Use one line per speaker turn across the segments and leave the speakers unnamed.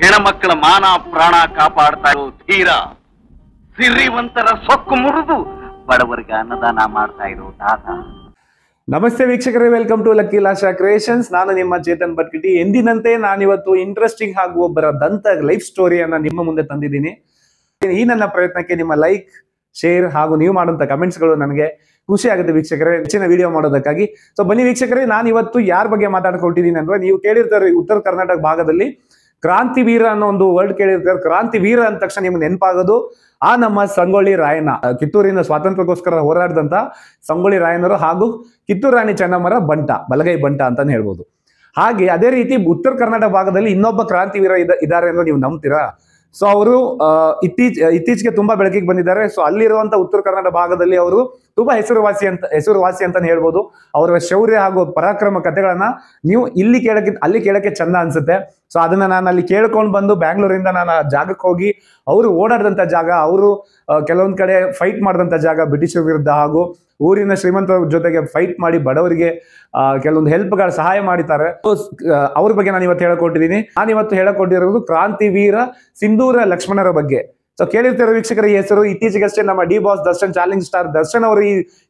ಹೆಣ್ಮಕ್ಕಳ ಮಾನ ಪ್ರಾಣ ಕಾಪಾಡ್ತಾ ಇರೋ ಧೀರ, ಸಿರಿವಂತರ ಸೊಕ್ಕು ಮುರಿದು ಬಡವರಿಗೆ ಅನ್ನದಾನ ಮಾಡ್ತಾ ಇರೋ ತಾತ.
ನಮಸ್ತೆ ವೀಕ್ಷಕರೇ, ವೆಲ್ಕಮ್ ಟು ಲಕ್ಕಿ ಲಾಶಾ ಕ್ರಿಯೇಷನ್ಸ್. ನಾನು ನಿಮ್ಮ ಚೇತನ್ ಬಟ್ಕಿಟಿ. ಎಂದಿನಂತೆ ನಾನಿವತ್ತು ಇಂಟ್ರೆಸ್ಟಿಂಗ್ ಹಾಗೂ ಒಬ್ಬರ ದಂತ ಲೈಫ್ ಸ್ಟೋರಿಯನ್ನ ನಿಮ್ಮ ಮುಂದೆ ತಂದಿದ್ದೀನಿ. ಈ ನನ್ನ ಪ್ರಯತ್ನಕ್ಕೆ ನಿಮ್ಮ ಲೈಕ್, ಶೇರ್ ಹಾಗೂ ನೀವು ಮಾಡುವಂತ ಕಮೆಂಟ್ಸ್ಗಳು ನನಗೆ ಖುಷಿ ಆಗುತ್ತೆ ವೀಕ್ಷಕರೇ, ಹೆಚ್ಚಿನ ವಿಡಿಯೋ ಮಾಡೋದಕ್ಕಾಗಿ. ಸೊ ಬನ್ನಿ ವೀಕ್ಷಕರೇ, ನಾನು ಇವತ್ತು ಯಾರ ಬಗ್ಗೆ ಮಾತಾಡ್ಕೊಟ್ಟಿದ್ದೀನಿ ಅಂದ್ರೆ, ನೀವು ಕೇಳಿರ್ತಾರೆ ಉತ್ತರ ಕರ್ನಾಟಕ ಭಾಗದಲ್ಲಿ ಕ್ರಾಂತಿವೀರ ಅನ್ನೋ ಒಂದು ವರ್ಡ್ ಕೇಳಿರ್ತಾರೆ. ಕ್ರಾಂತಿವೀರ ಅಂದ ತಕ್ಷಣ ನಿಮ್ಗೆ ನೆನಪಾಗೋದು ಆ ನಮ್ಮ ಸಂಗೊಳ್ಳಿ ರಾಯಣ್ಣ, ಕಿತ್ತೂರಿನ ಸ್ವಾತಂತ್ರ್ಯಕ್ಕೋಸ್ಕರ ಹೋರಾಡಿದಂತ ಸಂಗೊಳ್ಳಿ ರಾಯಣ್ಣರು ಹಾಗೂ ಕಿತ್ತೂರು ರಾಣಿ ಚೆನ್ನಮ್ಮರ ಬಂಟ, ಬಲಗೈ ಬಂಟ ಅಂತಾನೆ ಹೇಳ್ಬೋದು. ಹಾಗೆ ಅದೇ ರೀತಿ ಉತ್ತರ ಕರ್ನಾಟಕ ಭಾಗದಲ್ಲಿ ಇನ್ನೊಬ್ಬ ಕ್ರಾಂತಿವೀರ ಇದ್ದಾರೆ ಅಂದ್ರೆ ನೀವು ನಂಬ್ತೀರಾ? ಸೊ ಅವರು ಇತ್ತೀಚೆಗೆ ತುಂಬಾ ಬೆಳಕಿಗೆ ಬಂದಿದ್ದಾರೆ. ಸೊ ಅಲ್ಲಿರುವಂತ ಉತ್ತರ ಕನ್ನಡ ಭಾಗದಲ್ಲಿ ಅವರು ತುಂಬಾ ಹೆಸರುವಾಸಿ ಅಂತಾನೆ ಹೇಳ್ಬೋದು. ಅವರ ಶೌರ್ಯ ಹಾಗೂ ಪರಾಕ್ರಮ ಕಥೆಗಳನ್ನ ನೀವು ಅಲ್ಲಿ ಕೇಳಕ್ಕೆ ಚಂದ ಅನ್ಸುತ್ತೆ. ಸೊ ಅದನ್ನ ನಾನು ಅಲ್ಲಿ ಕೇಳ್ಕೊಂಡು ಬಂದು ಬ್ಯಾಂಗ್ಳೂರಿಂದ ನಾನು ಆ ಜಾಗಕ್ಕೆ ಹೋಗಿ ಅವರು ಓಡಾಡಿದಂತ ಜಾಗ, ಅವರು ಕೆಲವೊಂದ್ ಕಡೆ ಫೈಟ್ ಮಾಡಿದಂತ ಜಾಗ ಬ್ರಿಟಿಷರ ವಿರುದ್ಧ, ಹಾಗೂ ಊರಿನ ಶ್ರೀಮಂತರ ಜೊತೆಗೆ ಫೈಟ್ ಮಾಡಿ ಬಡವರಿಗೆ ಕೆಲವೊಂದು ಹೆಲ್ಪ್ಗಳ ಸಹಾಯ ಮಾಡಿದ್ದಾರೆ. ಅವ್ರ ಬಗ್ಗೆ ನಾನು ಇವತ್ತು ಹೇಳಕೊಟ್ಟಿದ್ದೀನಿ. ನಾನು ಇವತ್ತು ಹೇಳಕೊಟ್ಟಿರೋದು ಕ್ರಾಂತಿವೀರ ಸಿಂಧೂರ ಲಕ್ಷ್ಮಣರ ಬಗ್ಗೆ. ಸೊ ಕೇಳಿರ್ತಾರೆ ವೀಕ್ಷಕರ ಈ ಹೆಸರು. ಇತ್ತೀಚೆಗಷ್ಟೇ ನಮ್ಮ D boss Darshan, challenge star Darshan ಅವರು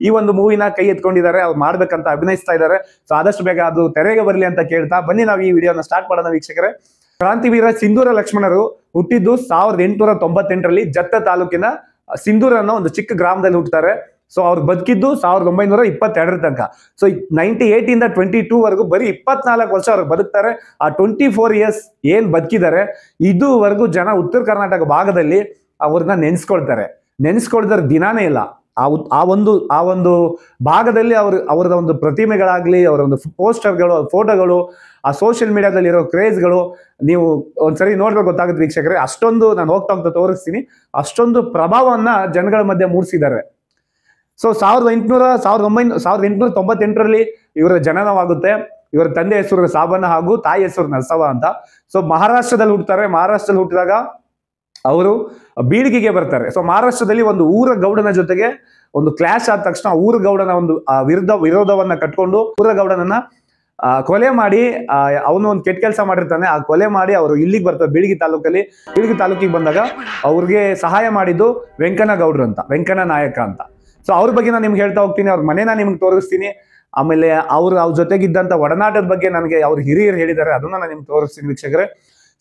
ಈ ಒಂದು ಮೂವಿನ ಕೈ ಎತ್ಕೊಂಡಿದ್ದಾರೆ. ಅವ್ರು ಮಾಡ್ಬೇಕಂತ ಅಭಿನಯಿಸ್ತಾ ಇದ್ದಾರೆ. ಸೊ ಆದಷ್ಟು ಬೇಗ ಅದು ತೆರೆಗೆ ಬರಲಿ ಅಂತ ಕೇಳ್ತಾ ಬನ್ನಿ ನಾವು ಈ ವಿಡಿಯೋನ ಸ್ಟಾರ್ಟ್ ಮಾಡೋಣ ವೀಕ್ಷಕರೇ. ಕ್ರಾಂತಿವೀರ ಸಿಂಧೂರ ಲಕ್ಷ್ಮಣರು ಹುಟ್ಟಿದ್ದು 1898ರಲ್ಲಿ ಜತ್ತ ತಾಲೂಕಿನ ಸಿಂಧೂರ ಅನ್ನೋ ಒಂದು ಚಿಕ್ಕ ಗ್ರಾಮದಲ್ಲಿ ಹುಟ್ಟುತ್ತಾರೆ. ಸೊ ಅವ್ರು ಬದುಕಿದ್ದು 1922 ತನಕ. ಸೊ 98 ಇಂದ 22 ವರೆಗೂ ಬರೀ 24 ವರ್ಷ ಅವ್ರಿಗೆ ಬದುಕ್ತಾರೆ. ಆ 24 ಇಯರ್ಸ್ ಏನ್ ಬದುಕಿದ್ದಾರೆ, ಇದುವರೆಗೂ ಜನ ಉತ್ತರ ಕರ್ನಾಟಕ ಭಾಗದಲ್ಲಿ ಅವ್ರನ್ನ ನೆನೆಸ್ಕೊಳ್ತಾರೆ ದಿನಾನೇ ಇಲ್ಲ. ಆ ಒಂದು ಭಾಗದಲ್ಲಿ ಅವ್ರದ ಒಂದು ಪ್ರತಿಮೆಗಳಾಗ್ಲಿ, ಅವರ ಒಂದು ಪೋಸ್ಟರ್ಗಳು, ಫೋಟೋಗಳು, ಆ ಸೋಷಿಯಲ್ ಮೀಡಿಯಾದಲ್ಲಿ ಇರೋ ಕ್ರೇಜ್ಗಳು ನೀವು ಒಂದ್ಸರಿ ನೋಡ್ಬೇಕು, ಗೊತ್ತಾಗುತ್ತೆ ವೀಕ್ಷಕರೇ. ಅಷ್ಟೊಂದು ನಾನು ಹೋಗ್ತಾ ತೋರಿಸ್ತೀನಿ, ಅಷ್ಟೊಂದು ಪ್ರಭಾವವನ್ನ ಜನಗಳ ಮಧ್ಯೆ ಮೂಡಿಸಿದ್ದಾರೆ. ಸೊ 1898ರಲ್ಲಿ ಇವರ ಜನನವಾಗುತ್ತೆ. ಇವರ ತಂದೆ ಹೆಸರು ಸಾಬಣ್ಣ ಹಾಗೂ ತಾಯಿ ಹೆಸರು ನರಸವ ಅಂತ. ಸೊ ಮಹಾರಾಷ್ಟ್ರದಲ್ಲಿ ಹುಟ್ಟುತ್ತಾರೆ. ಮಹಾರಾಷ್ಟ್ರದಲ್ಲಿ ಹುಟ್ಟಿದಾಗ ಅವರು ಬೀಳಿಗೆಗೆ ಬರ್ತಾರೆ. ಸೊ ಮಹಾರಾಷ್ಟ್ರದಲ್ಲಿ ಒಂದು ಊರ ಗೌಡನ ಜೊತೆಗೆ ಒಂದು ಕ್ಲಾಶ್ ಆದ ತಕ್ಷಣ ಊರ ಗೌಡನ ಒಂದು ವಿರೋಧವನ್ನ ಕಟ್ಕೊಂಡು ಊರ ಗೌಡನನ್ನ ಕೊಲೆ ಮಾಡಿ, ಅವನು ಒಂದು ಕೆಟ್ಟ ಕೆಲಸ ಮಾಡಿರ್ತಾನೆ. ಆ ಕೊಲೆ ಮಾಡಿ ಅವರು ಇಲ್ಲಿಗೆ ಬರ್ತಾರೆ ಬೀಳಿಗೆ ತಾಲೂಕಿಗೆ ಬಂದಾಗ ಅವ್ರಿಗೆ ಸಹಾಯ ಮಾಡಿದ್ದು ವೆಂಕಣ್ಣ ನಾಯಕ ಅಂತ. ಸೊ ಅವ್ರ ಬಗ್ಗೆ ನಾನು ನಿಮ್ಗೆ ಹೇಳ್ತಾ ಹೋಗ್ತೀನಿ. ಅವ್ರ ಮನೆನ ನಿಮ್ಗೆ ತೋರಿಸ್ತೀನಿ. ಆಮೇಲೆ ಅವ್ರ ಜೊತೆಗಿದ್ದಂತ ಒಡನಾಟದ ಬಗ್ಗೆ ನನಗೆ ಅವ್ರ ಹಿರಿಯರು ಹೇಳಿದ್ದಾರೆ, ಅದನ್ನ ನಾನು ನಿಮ್ಗೆ ತೋರಿಸ್ತೀನಿ ವೀಕ್ಷಕರೇ.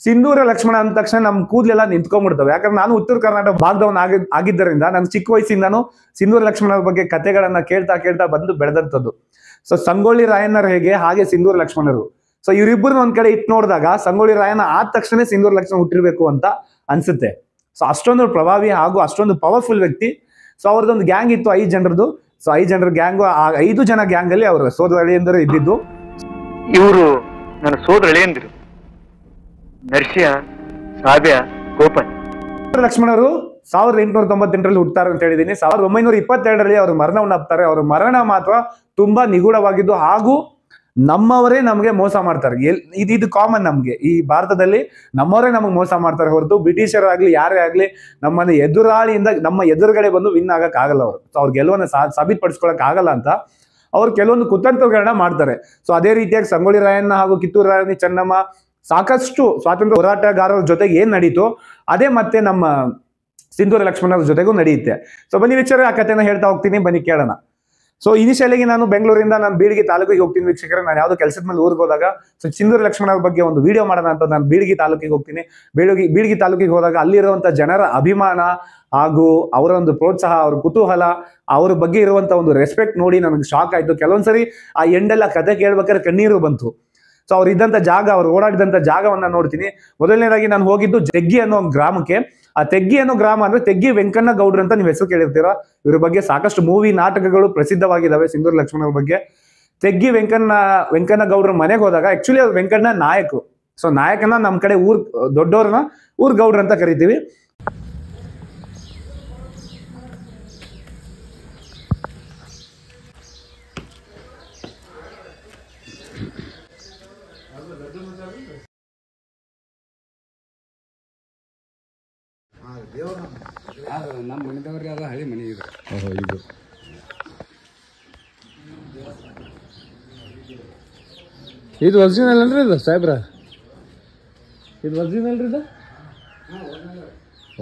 ಸಿಂಧೂರ ಲಕ್ಷ್ಮಣ ಅಂದ ತಕ್ಷಣ ನಮ್ ಕೂದಲೆಲ್ಲ ನಿಂತ್ಕೊಂಡ್ಬಿಡ್ತವೆ. ಯಾಕಂದ್ರೆ ನಾನು ಉತ್ತರ ಕರ್ನಾಟಕ ಭಾಗದವನ್ ಆಗಿದ್ದರಿಂದ ನಾನು ಚಿಕ್ಕ ವಯಸ್ಸಿಂದಾನು ಸಿಂಧೂರ ಲಕ್ಷ್ಮಣರ ಬಗ್ಗೆ ಕಥೆಗಳನ್ನ ಕೇಳ್ತಾ ಬಂದು ಬೆಳೆದಂಥದ್ದು. ಸೊ ಸಂಗೊಳ್ಳಿ ರಾಯಣ್ಣರು ಹೇಗೆ, ಹಾಗೆ ಸಿಂಧೂರ ಲಕ್ಷ್ಮಣರು. ಸೊ ಇವರಿಬ್ಬರನ್ನ ಒಂದ್ ಕಡೆ ಇಟ್ಟು ನೋಡಿದಾಗ ಸಂಗೊಳ್ಳಿ ರಾಯಣ್ಣ ಆದ ತಕ್ಷಣ ಸಿಂಧೂರ ಲಕ್ಷ್ಮಣ ಹುಟ್ಟಿರ್ಬೇಕು ಅಂತ ಅನ್ಸುತ್ತೆ. ಸೊ ಅಷ್ಟೊಂದು ಪ್ರಭಾವಿ ಹಾಗೂ ಅಷ್ಟೊಂದು ಪವರ್ಫುಲ್ ವ್ಯಕ್ತಿ. ಸೊ ಅವ್ರದ್ದೊಂದು ಗ್ಯಾಂಗ್ ಇತ್ತು, 5 ಜನರದ್ದು. ಸೊ 5 ಜನರ ಗ್ಯಾಂಗು, ಆ 5 ಜನ ಗ್ಯಾಂಗ್ ಅಲ್ಲಿ ಅವರ ಸೋದರ ಅಳಿಯಂದರು ಇದ್ದಿದ್ದು.
ಇವರು ನನ್ನ ಸೋದರ ಅಳಿಯಂದಿರು ನರಸಿಂಹ, ಸಾವ್ಯ, ಗೋಪನ್.
ಲಕ್ಷ್ಮಣರು 1898ರಲ್ಲಿ ಹುಟ್ಟುತ್ತಾರೆ ಅಂತ ಹೇಳಿದೀನಿ. 1922ರಲ್ಲಿ ಅವರು ಮರಣವನ್ನಾಗ್ತಾರೆ. ಅವರ ಮರಣ ಮಾತ್ರ ತುಂಬಾ ನಿಗೂಢವಾಗಿದ್ದು, ಹಾಗೂ ನಮ್ಮವರೇ ನಮಗೆ ಮೋಸ ಮಾಡ್ತಾರೆ. ಇದು ಕಾಮನ್. ನಮ್ಗೆ ಈ ಭಾರತದಲ್ಲಿ ನಮ್ಮವರೇ ನಮಗೆ ಮೋಸ ಮಾಡ್ತಾರೆ ಹೊರತು ಬ್ರಿಟಿಷರಾಗ್ಲಿ ಯಾರೇ ಆಗ್ಲಿ ನಮ್ಮನ್ನ ಎದುರಾಳಿಯಿಂದ ನಮ್ಮ ಎದುರುಗಡೆ ಬಂದು ವಿನ್ ಆಗಕ್ ಆಗಲ್ಲ. ಅವರು ಅವ್ರ ಗೆಲುವನ್ನ ಸಾಬೀತುಪಡಿಸ್ಕೊಳಕ್ ಆಗಲ್ಲ ಅಂತ ಅವ್ರು ಕೆಲವೊಂದು ಕುತಂತ್ರಗಳನ್ನ ಮಾಡ್ತಾರೆ. ಸೊ ಅದೇ ರೀತಿಯಾಗಿ ಸಂಗೊಳ್ಳಿ ರಾಯಣ್ಣ ಹಾಗೂ ಕಿತ್ತೂರು ರಾಣಿ ಚೆನ್ನಮ್ಮ ಸಾಕಷ್ಟು ಸ್ವಾತಂತ್ರ್ಯ ಹೋರಾಟಗಾರರ ಜೊತೆಗೆ ಏನ್ ನಡೀತು, ಅದೇ ಮತ್ತೆ ನಮ್ಮ ಸಿಂಧೂರ ಲಕ್ಷ್ಮಣರ ಜೊತೆಗೂ ನಡೆಯುತ್ತೆ. ಸೊ ಬನ್ನಿ ವೀಕ್ಷಕರೇ, ಆ ಕಥೆನ ಹೇಳ್ತಾ ಹೋಗ್ತೀನಿ, ಬನ್ನಿ ಕೇಳೋಣ. ಸೊ ಇನಿಷಿಯಲಿಗೆ ನಾನು ಬೆಂಗಳೂರಿಂದ ನಾನು ಬೀಳಿಗೆ ತಾಲೂಕಿಗೆ ಹೋಗ್ತೀನಿ ವೀಕ್ಷಕರೇ. ನಾನು ಯಾವ್ದೋ ಕೆಲಸದ ಮೇಲೆ ಊರಿಗೆ ಹೋದಾಗ ಸೊ ಸಿಂಧೂರ ಲಕ್ಷ್ಮಣರ ಬಗ್ಗೆ ಒಂದು ವಿಡಿಯೋ ಮಾಡೋಣ ಅಂತ ನಾನು ಬೀಳಿಗೆ ತಾಲೂಕಿಗೆ ಹೋಗ್ತೀನಿ. ಬೀಳಿಗೆ ತಾಲೂಕಿಗೆ ಹೋದಾಗ ಅಲ್ಲಿರುವಂತ ಜನರ ಅಭಿಮಾನ ಹಾಗೂ ಅವರ ಒಂದು ಪ್ರೋತ್ಸಾಹ, ಅವ್ರ ಕುತೂಹಲ, ಅವ್ರ ಬಗ್ಗೆ ಇರುವಂತ ಒಂದು ರೆಸ್ಪೆಕ್ಟ್ ನೋಡಿ ನನಗೆ ಶಾಕ್ ಆಯ್ತು. ಕೆಲವೊಂದ್ಸರಿ ಆ ಎಂಡೆಲ್ಲ ಕತೆ ಕೇಳ್ಬೇಕಾದ್ರೆ ಕಣ್ಣೀರು ಬಂತು. ಸೊ ಅವ್ರು ಇದ್ದಂತ ಜಾಗ, ಅವ್ರು ಓಡಾಡಿದಂತ ಜಾಗವನ್ನ ನೋಡ್ತೀನಿ. ಮೊದಲನೇದಾಗಿ ನಾನು ಹೋಗಿದ್ದು ತೆಗ್ಗಿ ಅನ್ನೋ ಒಂದು ಗ್ರಾಮಕ್ಕೆ. ಆ ತೆಗ್ಗಿ ಅನ್ನೋ ಗ್ರಾಮ ಅಂದ್ರೆ ತೆಗ್ಗಿ ವೆಂಕಣ್ಣ ಗೌಡ್ರು ಅಂತ ನೀವು ಹೆಸರು ಕೇಳಿರ್ತೀರಾ. ಇವ್ರ ಬಗ್ಗೆ ಸಾಕಷ್ಟು ಮೂವಿ, ನಾಟಕಗಳು ಪ್ರಸಿದ್ಧವಾಗಿದ್ದಾವೆ ಸಿಂಧೂರ ಲಕ್ಷ್ಮಣರ ಬಗ್ಗೆ. ತೆಗ್ಗಿ ವೆಂಕಣ್ಣ ಗೌಡ್ರ ಮನೆಗೆ ಹೋದಾಗ ಆಕ್ಚುಲಿ ಅವ್ರು ವೆಂಕಣ್ಣ ನಾಯಕರು. ಸೊ ನಾಯಕನ ನಮ್ ಕಡೆ ದೊಡ್ಡವ್ರನ್ನ ಊರ್ ಗೌಡ್ರ ಅಂತ ಕರಿತೀವಿ.
ನಮ್ಮ ಮನೆದವ್ರಿಗೆ ಅದು ಹಳಿ ಮನೆ ಇದೆ. ಇದು ಒರಿಜಿನಲ್ ಅಲ್ರಿ ಇದು ಸಾಹೇಬ್ರ?
ಇದು ಒರಿಜಿನಲ್ ರೀ ಇದು?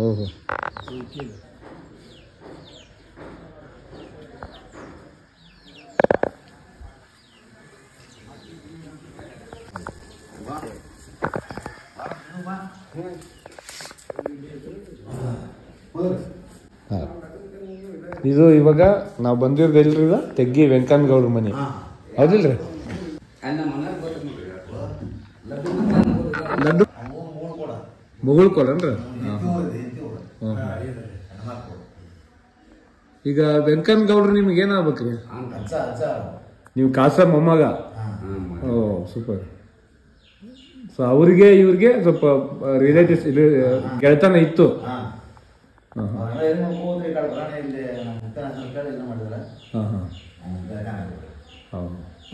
ಓಹೋ. ಇದು ಇವಾಗ ನಾವು ಬಂದಿರೋದು ಎಲ್ರಿ ಇದು ತೆಗ್ಗಿ ವೆಂಕನಗೌಡ್ರ ಮನೆ ಹೌದಿಲ್ರಿ? ಲಡ್ಡು ಮುಗುಳ್ ಕೊಡನ್ರಿ. ಈಗ ವೆಂಕನಗೌಡ್ರು ನಿಮ್ಗೆ ಏನಾಗ್ಬೇಕ್ರಿ? ನೀವು ಕಾಸ ಮೊಮ್ಮಗ. ಓ ಸೂಪರ್. ಸೊ ಅವ್ರಿಗೆ ಇವ್ರಿಗೆ ಸ್ವಲ್ಪ ರಿಲೇಟಿವ್ಸ್ ಗೆಳೆತನ ಇತ್ತು.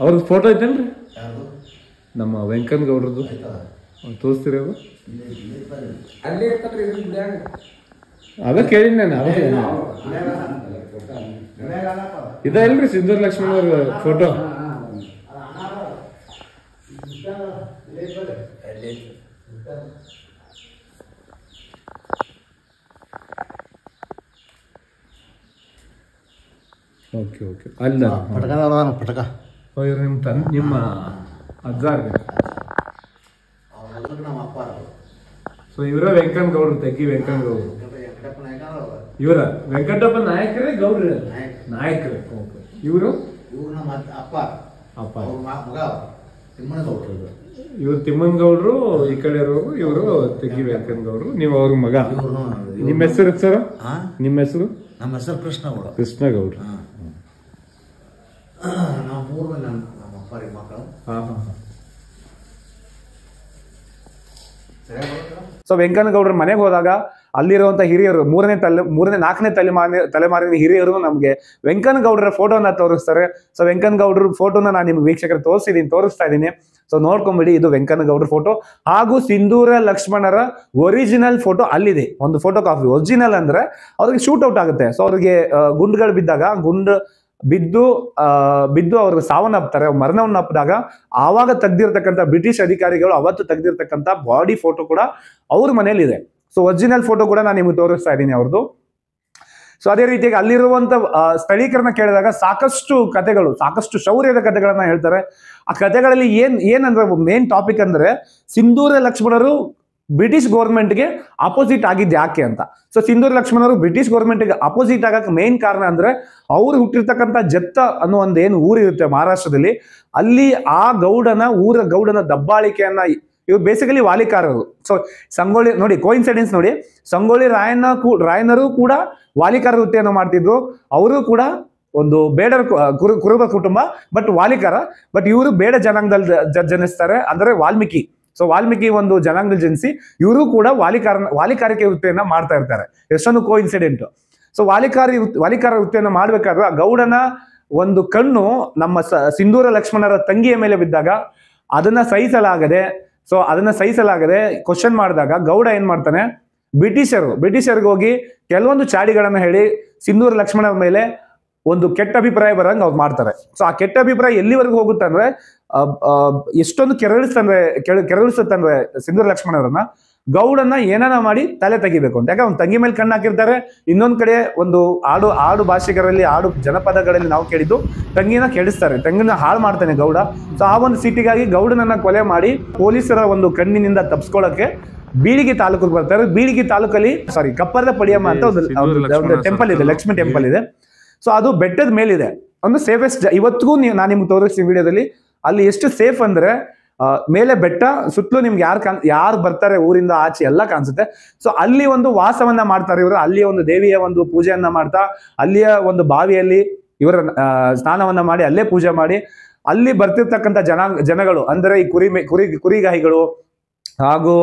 ಅವ್ರದ್ದು ಫೋಟೋ ಐತೇನ್ರಿ ನಮ್ಮ ವೆಂಕನಗೌಡ್ರದ್ದು? ತೋರಿಸ್ತೀರಿ ಅದು? ಅದ ಕೇಳಿನಿ ನಾನು. ಇದ ಇಲ್ರಿ ಸಿಂಧೂರ್ ಲಕ್ಷ್ಮಣ್ ಅವ್ರ ಫೋಟೋ? Okay okay. ಅಲ್ಲ
ಪಟಕ
ಇವ್ರು ನಿಮ್ಮ ಅಜ್ಜಾರ್. ಸೊ ಇವರ ವೆಂಕನಗೌಡ್ರು, ತೆಗ್ಗಿ ವೆಂಕನಗೌಡ್ರು. ಇವರ ವೆಂಕಟಪ್ಪ ನಾಯಕರೇ ಗೌಡ್ರ ನಾಯಕರೇ. ಓಕೆ. ಇವರು
ನಮ್ಮ ಅಪ್ಪ
ಅಪ್ಪ
ಮಗ ತಿಮ್ಮನಗೌಡ್ರು.
ಇವ್ರು ತಿಮ್ಮನಗೌಡ್ರು ಈ ಕಡೆ ಇರೋರು, ಇವರು ತೆಗ್ಗಿ ವೆಂಕನಗೌಡ್ರು. ನೀವು ಅವ್ರ ಮಗ. ನಿಮ್ಮ ಹೆಸರು ಸರ್? ನಿಮ್ಮ ಹೆಸರು?
ನಮ್ಮ ಹೆಸರು ಕೃಷ್ಣಗೌಡ.
ಕೃಷ್ಣಗೌಡ್ರು.
ನಾವು ಮೂರು ಮಂದಿ ನಮ್ಮ ಅಪ್ಪ ಮಕ್ಕಳು.
ಸೊ ವೆಂಕನಗೌಡ್ರ ಮನೆಗೆ ಹೋದಾಗ ಅಲ್ಲಿರುವಂತ ಹಿರಿಯರು, ಮೂರನೇ ನಾಲ್ಕನೇ ತಲೆಮಾರಿನ ಹಿರಿಯರು ನಮ್ಗೆ ವೆಂಕನಗೌಡರ ಫೋಟೋನ ತೋರಿಸ್ತಾರೆ. ಸೊ ವೆಂಕನಗೌಡ್ರ ಫೋಟೋನ ನಾನು ನಿಮ್ಗೆ ವೀಕ್ಷಕರು ತೋರಿಸ್ತಾ ಇದ್ದೀನಿ. ಸೊ ನೋಡ್ಕೊಂಬಿಡಿ, ಇದು ವೆಂಕನಗೌಡ್ರ ಫೋಟೋ ಹಾಗೂ ಸಿಂಧೂರ ಲಕ್ಷ್ಮಣರ ಒರಿಜಿನಲ್ ಫೋಟೋ ಅಲ್ಲಿದೆ. ಒಂದು ಫೋಟೋ ಕಾಪಿ. ಒರಿಜಿನಲ್ ಅಂದ್ರೆ ಅವ್ರಿಗೆ ಶೂಟ್ ಔಟ್ ಆಗುತ್ತೆ. ಸೊ ಅವ್ರಿಗೆ ಗುಂಡುಗಳು ಬಿದ್ದಾಗ ಬಿದ್ದು ಅವ್ರಿಗೆ ಸಾವನ್ನಪ್ತಾರೆ, ಮರಣವನ್ನು ಅಪ್ಪಿದಾಗ ಆವಾಗ ತೆಗ್ದಿರ್ತಕ್ಕಂಥ ಬ್ರಿಟಿಷ್ ಅಧಿಕಾರಿಗಳು ಅವತ್ತು ತೆಗ್ದಿರ್ತಕ್ಕಂಥ ಬಾಡಿ ಫೋಟೋ ಕೂಡ ಅವ್ರ ಮನೇಲಿದೆ. ಸೊ ಒರಿಜಿನಲ್ ಫೋಟೋ ಕೂಡ ನಾನು ನಿಮ್ಗೆ ತೋರಿಸ್ತಾ ಇದ್ದೀನಿ ಅವ್ರದ್ದು. ಸೊ ಅದೇ ರೀತಿಯಾಗಿ ಅಲ್ಲಿರುವಂತ ಸ್ಥಳೀಕರನ್ನ ಕೇಳಿದಾಗ ಸಾಕಷ್ಟು ಕಥೆಗಳು, ಸಾಕಷ್ಟು ಶೌರ್ಯದ ಕಥೆಗಳನ್ನ ಹೇಳ್ತಾರೆ. ಆ ಕಥೆಗಳಲ್ಲಿ ಏನಂದ್ರೆ ಮೇನ್ ಟಾಪಿಕ್ ಅಂದ್ರೆ ಸಿಂಧೂರ ಲಕ್ಷ್ಮಣರು ಬ್ರಿಟಿಷ್ ಗೌರ್ಮೆಂಟ್ಗೆ ಅಪೋಸಿಟ್ ಆಗಿದ್ದು ಯಾಕೆ ಅಂತ. ಸೊ ಸಿಂಧೂರ ಲಕ್ಷ್ಮಣರು ಬ್ರಿಟಿಷ್ ಗೌರ್ಮೆಂಟ್ಗೆ ಅಪೋಸಿಟ್ ಆಗಕ್ಕೆ ಮೇನ್ ಕಾರಣ ಅಂದ್ರೆ ಅವ್ರು ಹುಟ್ಟಿರ್ತಕ್ಕಂಥ ಜತ್ತ ಅನ್ನೋ ಒಂದು ಏನು ಊರಿರುತ್ತೆ ಮಹಾರಾಷ್ಟ್ರದಲ್ಲಿ, ಅಲ್ಲಿ ಆ ಗೌಡನ ದಬ್ಬಾಳಿಕೆಯನ್ನ ಇವ್ರು ಬೇಸಿಕಲಿ ವಾಲಿಕಾರರು. ಸೊ ಸಂಗೊಳ್ಳಿ ನೋಡಿ, ಕೋಇನ್ಸಿಡೆನ್ಸ್ ನೋಡಿ, ಸಂಗೊಳ್ಳಿ ರಾಯನರು ಕೂಡ ವಾಲಿಕಾರ ವೃತ್ತಿಯನ್ನು ಮಾಡ್ತಿದ್ರು. ಅವರು ಕೂಡ ಒಂದು ಬೇಡರ ಕುರುಬ ಕುಟುಂಬ, ಬಟ್ ವಾಲಿಕಾರ. ಬಟ್ ಇವರು ಬೇಡ ಜನಾಂಗದಲ್ಲಿ ಜನಿಸ್ತಾರೆ, ಅಂದ್ರೆ ವಾಲ್ಮೀಕಿ. ಸೊ ವಾಲ್ಮೀಕಿ ಒಂದು ಜನಾಂಗದಲ್ಲಿ ಜನಿಸಿ ಇವರು ಕೂಡ ವಾಲಿಕಾರಿಕೆ ವೃತ್ತಿಯನ್ನ ಮಾಡ್ತಾ ಇರ್ತಾರೆ. ಎಷ್ಟೊಂದು ಕೋಇನ್ಸಿಡೆಂಟ್. ಸೊ ವಾಲಿಕಾರ ವೃತ್ತಿಯನ್ನ ಮಾಡ್ಬೇಕಾದ್ರೆ ಆ ಗೌಡನ ಒಂದು ಕಣ್ಣು ನಮ್ಮ ಸಿಂಧೂರ ಲಕ್ಷ್ಮಣರ ತಂಗಿಯ ಮೇಲೆ ಬಿದ್ದಾಗ ಅದನ್ನ ಸಹಿಸಲಾಗದೆ ಕ್ವಶನ್ ಮಾಡಿದಾಗ ಗೌಡ ಏನ್ ಮಾಡ್ತಾನೆ, ಬ್ರಿಟಿಷರ್ಗೆ ಹೋಗಿ ಕೆಲವೊಂದು ಚಾಡಿಗಳನ್ನ ಹೇಳಿ ಸಿಂಧೂರ ಲಕ್ಷ್ಮಣರ ಮೇಲೆ ಒಂದು ಕೆಟ್ಟ ಅಭಿಪ್ರಾಯ ಬರಂಗ ಅವ್ರು ಮಾಡ್ತಾರೆ. ಸೊ ಆ ಕೆಟ್ಟ ಅಭಿಪ್ರಾಯ ಎಲ್ಲಿವರೆಗೂ ಹೋಗುತ್ತಂದ್ರೆ ಎಷ್ಟೊಂದು ಕೆರಳಿಸುತ್ತಂದ್ರೆ ಸಿಂಧೂರ ಲಕ್ಷ್ಮಣರನ್ನ ಗೌಡನ್ನ ಏನಾನ ಮಾಡಿ ತಲೆ ತೆಗಿಬೇಕು ಅಂತ. ಯಾಕೆ ಅವ್ನ ತಂಗಿ ಮೇಲೆ ಕಣ್ಣು ಹಾಕಿರ್ತಾರೆ. ಇನ್ನೊಂದ್ ಕಡೆ ಒಂದು ಆಡು ಭಾಷಿಕರಲ್ಲಿ, ಆಡು ಜನಪದಗಳಲ್ಲಿ ನಾವು ಕೇಳಿದ್ದು ತಂಗಿನ ಕೆಡಿಸ್ತಾರೆ, ತಂಗಿನ ಹಾಳು ಮಾಡ್ತಾನೆ ಗೌಡ. ಸೊ ಆ ಒಂದು ಸಿಟಿಗಾಗಿ ಗೌಡನನ್ನ ಕೊಲೆ ಮಾಡಿ ಪೊಲೀಸರ ಒಂದು ಕಣ್ಣಿನಿಂದ ತಪ್ಪಿಸ್ಕೊಳ್ಳೋಕೆ ಬೀಳಿಗಿ ತಾಲೂಕಿಗೆ ಬರ್ತಾರೆ. ಬೀಳಿಗಿ ತಾಲೂಕಲ್ಲಿ ಕಪ್ಪರದ ಪಡಿಯಮ್ಮ ಅಂತ ಒಂದು ಟೆಂಪಲ್ ಇದೆ, ಲಕ್ಷ್ಮಿ ಟೆಂಪಲ್ ಇದೆ. ಸೊ ಅದು ಬೆಟ್ಟದ ಮೇಲಿದೆ, ಒಂದು ಸೇಫೆಸ್ಟ್. ಇವತ್ತಿಗೂ ನಾನು ನಿಮ್ಗೆ ತೋರಿಸ್ತೀನಿ ವಿಡಿಯೋದಲ್ಲಿ. ಅಲ್ಲಿ ಎಷ್ಟು ಸೇಫ್ ಅಂದ್ರೆ ಮೇಲೆ ಬೆಟ್ಟ, ಸುತ್ತಲೂ ನಿಮ್ಗೆ ಯಾರು ಬರ್ತಾರೆ ಊರಿಂದ ಆಚೆ ಎಲ್ಲ ಕಾಣಿಸುತ್ತೆ. ಸೊ ಅಲ್ಲಿ ಒಂದು ವಾಸವನ್ನ ಮಾಡ್ತಾರೆ ಇವರು. ಅಲ್ಲಿ ಒಂದು ದೇವಿಯ ಒಂದು ಪೂಜೆಯನ್ನ ಮಾಡ್ತಾ, ಅಲ್ಲಿಯ ಒಂದು ಬಾವಿಯಲ್ಲಿ ಇವರ ಸ್ನಾನವನ್ನ ಮಾಡಿ, ಅಲ್ಲೇ ಪೂಜೆ ಮಾಡಿ, ಅಲ್ಲಿ ಬರ್ತಿರ್ತಕ್ಕಂಥ ಜನಗಳು ಅಂದ್ರೆ ಈ ಕುರಿಗಾಹಿಗಳು ಹಾಗೂ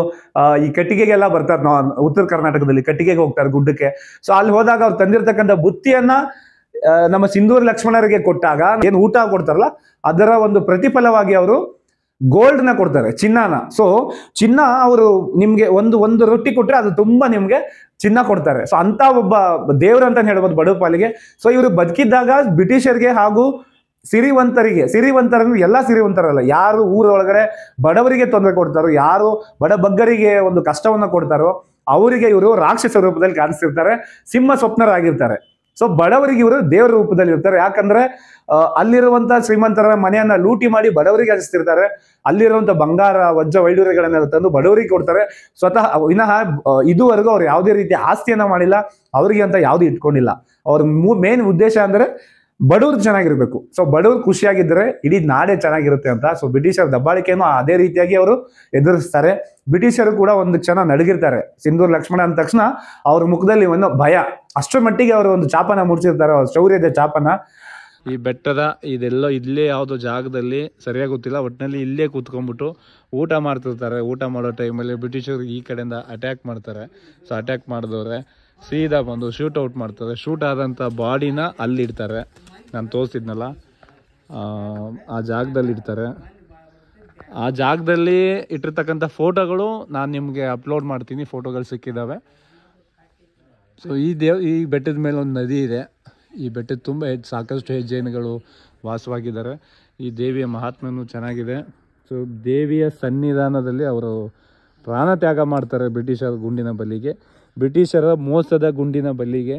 ಈ ಕಟ್ಟಿಗೆಗೆಲ್ಲ ಬರ್ತಾರೆ. ಉತ್ತರ ಕರ್ನಾಟಕದಲ್ಲಿ ಕಟ್ಟಿಗೆಗೆ ಹೋಗ್ತಾರೆ ಗುಡ್ಡಕ್ಕೆ. ಸೊ ಅಲ್ಲಿ ಹೋದಾಗ ಅವ್ರು ತಂದಿರ್ತಕ್ಕಂಥ ಬುತ್ತಿಯನ್ನ ನಮ್ಮ ಸಿಂಧೂರ ಲಕ್ಷ್ಮಣರಿಗೆ ಕೊಟ್ಟಾಗ ಏನು ಊಟ ಕೊಡ್ತಾರಲ್ಲ, ಅದರ ಒಂದು ಪ್ರತಿಫಲವಾಗಿ ಅವರು ಗೋಲ್ಡ್ ನ ಕೊಡ್ತಾರೆ, ಚಿನ್ನನ. ಸೊ ಚಿನ್ನ ಅವರು ನಿಮ್ಗೆ ಒಂದು ರೊಟ್ಟಿ ಕೊಟ್ರೆ ಅದು ತುಂಬಾ ನಿಮ್ಗೆ ಚಿನ್ನ ಕೊಡ್ತಾರೆ. ಸೊ ಅಂತ ಒಬ್ಬ ದೇವ್ರು ಅಂತ ಹೇಳ್ಬೋದು ಬಡವ ಪಾಲಿಗೆ. ಸೊ ಇವರು ಬದುಕಿದ್ದಾಗ ಬ್ರಿಟಿಷರ್ಗೆ ಹಾಗೂ ಸಿರಿವಂತರಂದ್ರೆ ಎಲ್ಲ ಸಿರಿವಂತರಲ್ಲ, ಯಾರು ಊರೊಳಗಡೆ ಬಡವರಿಗೆ ತೊಂದರೆ ಕೊಡ್ತಾರೋ, ಯಾರು ಬಡಬಗ್ಗರಿಗೆ ಒಂದು ಕಷ್ಟವನ್ನ ಕೊಡ್ತಾರೋ ಅವರಿಗೆ ಇವರು ರಾಕ್ಷಸ ರೂಪದಲ್ಲಿ ಕಾಣಿಸ್ತಿರ್ತಾರೆ, ಸಿಂಹ ಸ್ವಪ್ನರಾಗಿರ್ತಾರೆ. ಸೊ ಬಡವರಿಗೆ ಇವರು ದೇವರ ರೂಪದಲ್ಲಿ ಇರ್ತಾರೆ. ಯಾಕಂದ್ರೆ ಅಲ್ಲಿರುವಂತ ಶ್ರೀಮಂತರ ಮನೆಯನ್ನ ಲೂಟಿ ಮಾಡಿ ಬಡವರಿಗೆ ಹಂಚ್ತಿರ್ತಾರೆ. ಅಲ್ಲಿರುವಂತ ಬಂಗಾರ ವಜ್ರ ವೈಡೂರ್ಯಗಳನ್ನೆಲ್ಲ ತಂದು ಬಡವರಿಗೆ ಕೊಡ್ತಾರೆ. ಸ್ವತಃ ವಿನಃ ಇದುವರೆಗೂ ಅವ್ರು ಯಾವುದೇ ರೀತಿ ಆಸ್ತಿಯನ್ನ ಮಾಡಿಲ್ಲ, ಅವರಿಗೆ ಅಂತ ಯಾವ್ದು ಇಟ್ಕೊಂಡಿಲ್ಲ. ಅವ್ರ ಮೇನ್ ಉದ್ದೇಶ ಅಂದ್ರೆ ಬಡವ್ರು ಚೆನ್ನಾಗಿರ್ಬೇಕು. ಸೊ ಬಡವ್ರು ಖುಷಿಯಾಗಿದ್ರೆ ಇಡೀ ನಾಡೇ ಚೆನ್ನಾಗಿರುತ್ತೆ ಅಂತ. ಸೊ ಬ್ರಿಟಿಷರ ದಬ್ಬಾಳಿಕೆಯನ್ನು ಅದೇ ರೀತಿಯಾಗಿ ಅವರು ಎದುರಿಸ್ತಾರೆ. ಬ್ರಿಟಿಷರು ಕೂಡ ಒಂದು ಕ್ಷಣ ನಡಗಿರ್ತಾರೆ. ಸಿಂಧೂರ್ ಲಕ್ಷ್ಮಣ ಅಂದ ತಕ್ಷಣ ಅವ್ರ ಮುಖದಲ್ಲಿ ಒಂದು ಭಯ, ಅಷ್ಟರ ಮಟ್ಟಿಗೆ ಅವರು ಒಂದು ಚಾಪನ ಮುಡ್ಸಿರ್ತಾರೆ, ಶೌರ್ಯದ ಚಾಪನ.
ಈ ಬೆಟ್ಟದ ಇದೆಲ್ಲ ಇಲ್ಲೇ ಯಾವುದೋ ಜಾಗದಲ್ಲಿ ಸರಿಯಾಗಿ ಗೊತ್ತಿಲ್ಲ, ಒಟ್ಟಿನಲ್ಲಿ ಇಲ್ಲೇ ಕೂತ್ಕೊಂಡ್ಬಿಟ್ಟು ಊಟ ಮಾಡ್ತಿರ್ತಾರೆ. ಊಟ ಮಾಡೋ ಟೈಮಲ್ಲಿ ಬ್ರಿಟಿಷರು ಈ ಕಡೆಯಿಂದ ಅಟ್ಯಾಕ್ ಮಾಡ್ತಾರೆ. ಸೊ ಅಟ್ಯಾಕ್ ಮಾಡಿದವ್ರೆ ಸೀದಾ ಬಂದು ಶೂಟ್ ಔಟ್ ಮಾಡ್ತಾರೆ. ಶೂಟ್ ಆದಂಥ ಬಾಡಿನ ಅಲ್ಲಿಡ್ತಾರೆ, ನಾನು ತೋರಿಸಿದ್ನಲ್ಲ ಆ ಜಾಗದಲ್ಲಿ ಇಡ್ತಾರೆ. ಆ ಜಾಗದಲ್ಲಿ ಇಟ್ಟಿರ್ತಕ್ಕಂಥ ಫೋಟೋಗಳು ನಾನು ನಿಮಗೆ ಅಪ್ಲೋಡ್ ಮಾಡ್ತೀನಿ, ಫೋಟೋಗಳು ಸಿಕ್ಕಿದ್ದಾವೆ. ಸೊ ಈ ಬೆಟ್ಟದ ಮೇಲೆ ಒಂದು ನದಿ ಇದೆ. ಈ ಬೆಟ್ಟದ ತುಂಬ ಸಾಕಷ್ಟು ಹೆಜ್ಜೆನುಗಳು ವಾಸವಾಗಿದ್ದಾರೆ. ಈ ದೇವಿಯ ಮಹಾತ್ಮೆಯೂ ಚೆನ್ನಾಗಿದೆ. ಸೊ ದೇವಿಯ ಸನ್ನಿಧಾನದಲ್ಲಿ ಅವರು ಪ್ರಾಣ ತ್ಯಾಗ ಮಾಡ್ತಾರೆ ಬ್ರಿಟಿಷರ ಗುಂಡಿನ ಬಲಿಗೆ, ಬ್ರಿಟಿಷರ ಮೋಸದ ಗುಂಡಿನ ಬಲಿಗೆ,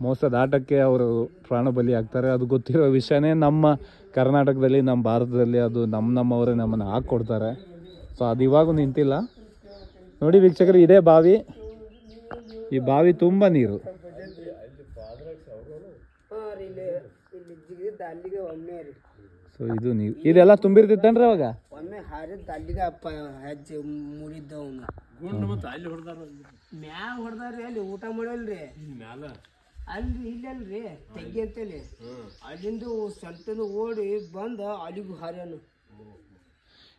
ಮೋಸದ ಆಟಕ್ಕೆ ಅವರು ಪ್ರಾಣ ಬಲಿ ಆಗ್ತಾರೆ. ಅದು ಗೊತ್ತಿರೋ ವಿಷಯನೇ. ನಮ್ಮ ಕರ್ನಾಟಕದಲ್ಲಿ, ನಮ್ಮ ಭಾರತದಲ್ಲಿ ಅದು ನಮ್ಮವರೇ ನಮ್ಮನ್ನು ಹಾಕ್ಕೊಡ್ತಾರೆ. ಸೊ ಅದು ಇವಾಗೂ ನಿಂತಿಲ್ಲ ನೋಡಿ ವೀಕ್ಷಕರು. ಇದೇ ಬಾವಿ, ಈ ಬಾವಿ ತುಂಬ ನೀರು. ಸೊ ಇದು ನೀವು ಇದೆಲ್ಲ ತುಂಬಿರ್ತಿತ್ತನ್ರಿ ಅವಾಗ.
ಒಮ್ಮೆ ಹಾರಿದ್ದ ಅಲ್ಲಿಗೆ ಅಪ್ಪ ಹೆಜ್ಜೆ ಮುರಿದ್ದವನು ಮ್ಯಾಗ ಹೊಡೆದಾರಿ. ಅಲ್ಲಿ ಊಟ ಮಾಡಲ್ರಿ ಅಲ್ರಿ ಇಲ್ಲಲ್ರಿ ತೆಗಿ ಅಂತೇಳಿ ಅಲ್ಲಿಂದ ಸಂತನು ಓಡಿ ಬಂದ ಅಲ್ಲಿಗೂ ಹಾರ್ಯಾನು.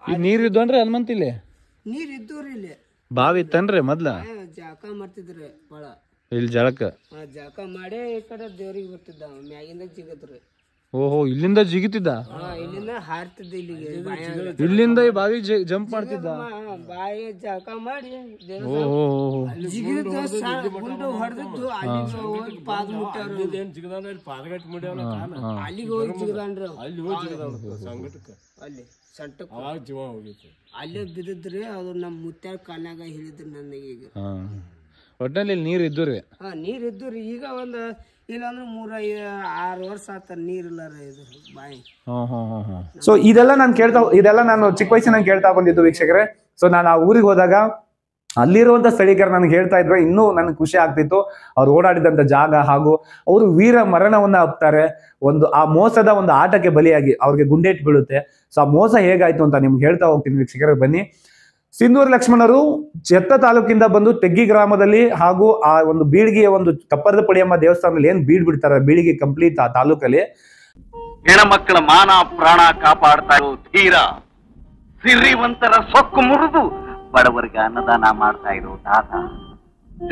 ಈಗ ನೀರಿದ್ವನ್ರಿ ಹನುಮಂತಿಲ್ಲಿ?
ನೀರ್ ಇದ್ದವ್ರಿ ಇಲ್ಲಿ.
ಬಾವಿ ಇತ್ತನ್ರಿ ಮೊದ್ಲ?
ಜಾಕ ಮಾಡ್ತಿದ್ರಿ ಬಾಳ
ಇಲ್ಲಿ ಜಳಕ.
ಜಾಕ ಮಾಡೇ ಈ ಕಡೆ ದೇವ್ರಿಗೆ ಬರ್ತಿದ್ದ, ಮ್ಯಾಗಿಂದ ಜಿಗತ್ರಿ.
ಓಹೋ, ಇಲ್ಲಿಂದ ಜಿಗಿತಿದ್ದ?
ಇಲ್ಲಿಂದ ಹಾರ್ತಿದ್ದ ಇಲ್ಲಿಗೆ,
ಇಲ್ಲಿಂದ ಈ ಬಾವಿ ಜಂಪ್ ಮಾಡ್ತಿದ್ದ.
ಬಾಯಿ ಜಾಕ ಮಾಡಿ
ಓಹೋ,
ಜಿಗಿದ ಗುಂಡು ಹೊಡೆದಿದ್ದು ಅಲ್ಲಿಗೆ ಹೋಗಿ ಪಾದ ಮುಟ್ಟಾರು. ಅಲ್ಲಿಗೆ ಹೋಗಿ ಜಿಗದಾನ್ರಿ ಅಲ್ಲಿ ಸಂಟಕ್ ಅಲ್ಲೇ ಬಿದ್ದಿದ್ರಿ. ಅದು ನಮ್ಮ ಮುತ್ಯಾರ ಕಾಲ್ನಾಗ ಹೇಳಿದ್ರಿ ನನಗೆ. ಈಗ
ಒಟ್ಟಿನಲ್ಲಿ ನೀರು ಇದ್ದು ರೀ?
ನೀರ್ ಇದ್ದು ರೀ. ಈಗ ಒಂದು ಇಲ್ಲಾಂದ್ರೆ 3-6 ವರ್ಷ ಆತ ನೀರಿಲ್ಲ ರೀ ಇದು ಬಾಯಿ.
ಸೊ ಇದೆಲ್ಲ ನಾನು ಚಿಕ್ಕ ವಯಸ್ಸಿನಾಗ ಕೇಳ್ತಾ ಬಂದಿದ್ದು ವೀಕ್ಷಕರೇ. ಸೊ ನಾನು ಆ ಊರಿಗೆ ಹೋದಾಗ ಅಲ್ಲಿರುವಂತ ಸ್ಥಳೀಕರು ನನಗೆ ಹೇಳ್ತಾ ಇದ್ರೆ ಇನ್ನೂ ನನಗೆ ಖುಷಿ ಆಗ್ತಿತ್ತು. ಅವ್ರು ಓಡಾಡಿದಂತ ಜಾಗ ಹಾಗೂ ಅವರು ವೀರ ಮರಣವನ್ನ ಅಪ್ತಾರೆ. ಆ ಮೋಸದ ಒಂದು ಆಟಕ್ಕೆ ಬಲಿಯಾಗಿ ಅವ್ರಿಗೆ ಗುಂಡೇಟ್ ಬೀಳುತ್ತೆ. ಸೊ ಆ ಮೋಸ ಹೇಗಾಯ್ತು ಅಂತ ನಿಮ್ಗೆ ಹೇಳ್ತಾ ಹೋಗ್ತೀನಿ ವೀಕ್ಷಕರೇ, ಬನ್ನಿ. ಸಿಂಧೂರ್ ಲಕ್ಷ್ಮಣರು ಚೆತ್ತ ತಾಲೂಕಿಂದ ಬಂದು ತೆಗ್ಗಿ ಗ್ರಾಮದಲ್ಲಿ ಹಾಗೂ ಆ ಒಂದು ಬೀಳ್ಗಿಯ ಒಂದು ಕಪ್ಪರದ ಪಡಿಯಮ್ಮ ದೇವಸ್ಥಾನದಲ್ಲಿ ಏನ್ ಬಿಡ್ತಾರೆ, ಬೀಳಿಗೆ ಕಂಪ್ಲೀಟ್ ಆ ತಾಲೂಕಲ್ಲಿ
ಹೆಣ್ಮಕ್ಕಳ ಮಾನ ಪ್ರಾಣ ಕಾಪಾಡ್ತಾ ಇರೋ ಧೀರ, ಸಿರಿವಂತರ ಸೊಕ್ಕು ಮುರಿದು ಬಡವರಿಗೆ ಅನ್ನದಾನ ಮಾಡ್ತಾ ಇರೋ ತಾತ,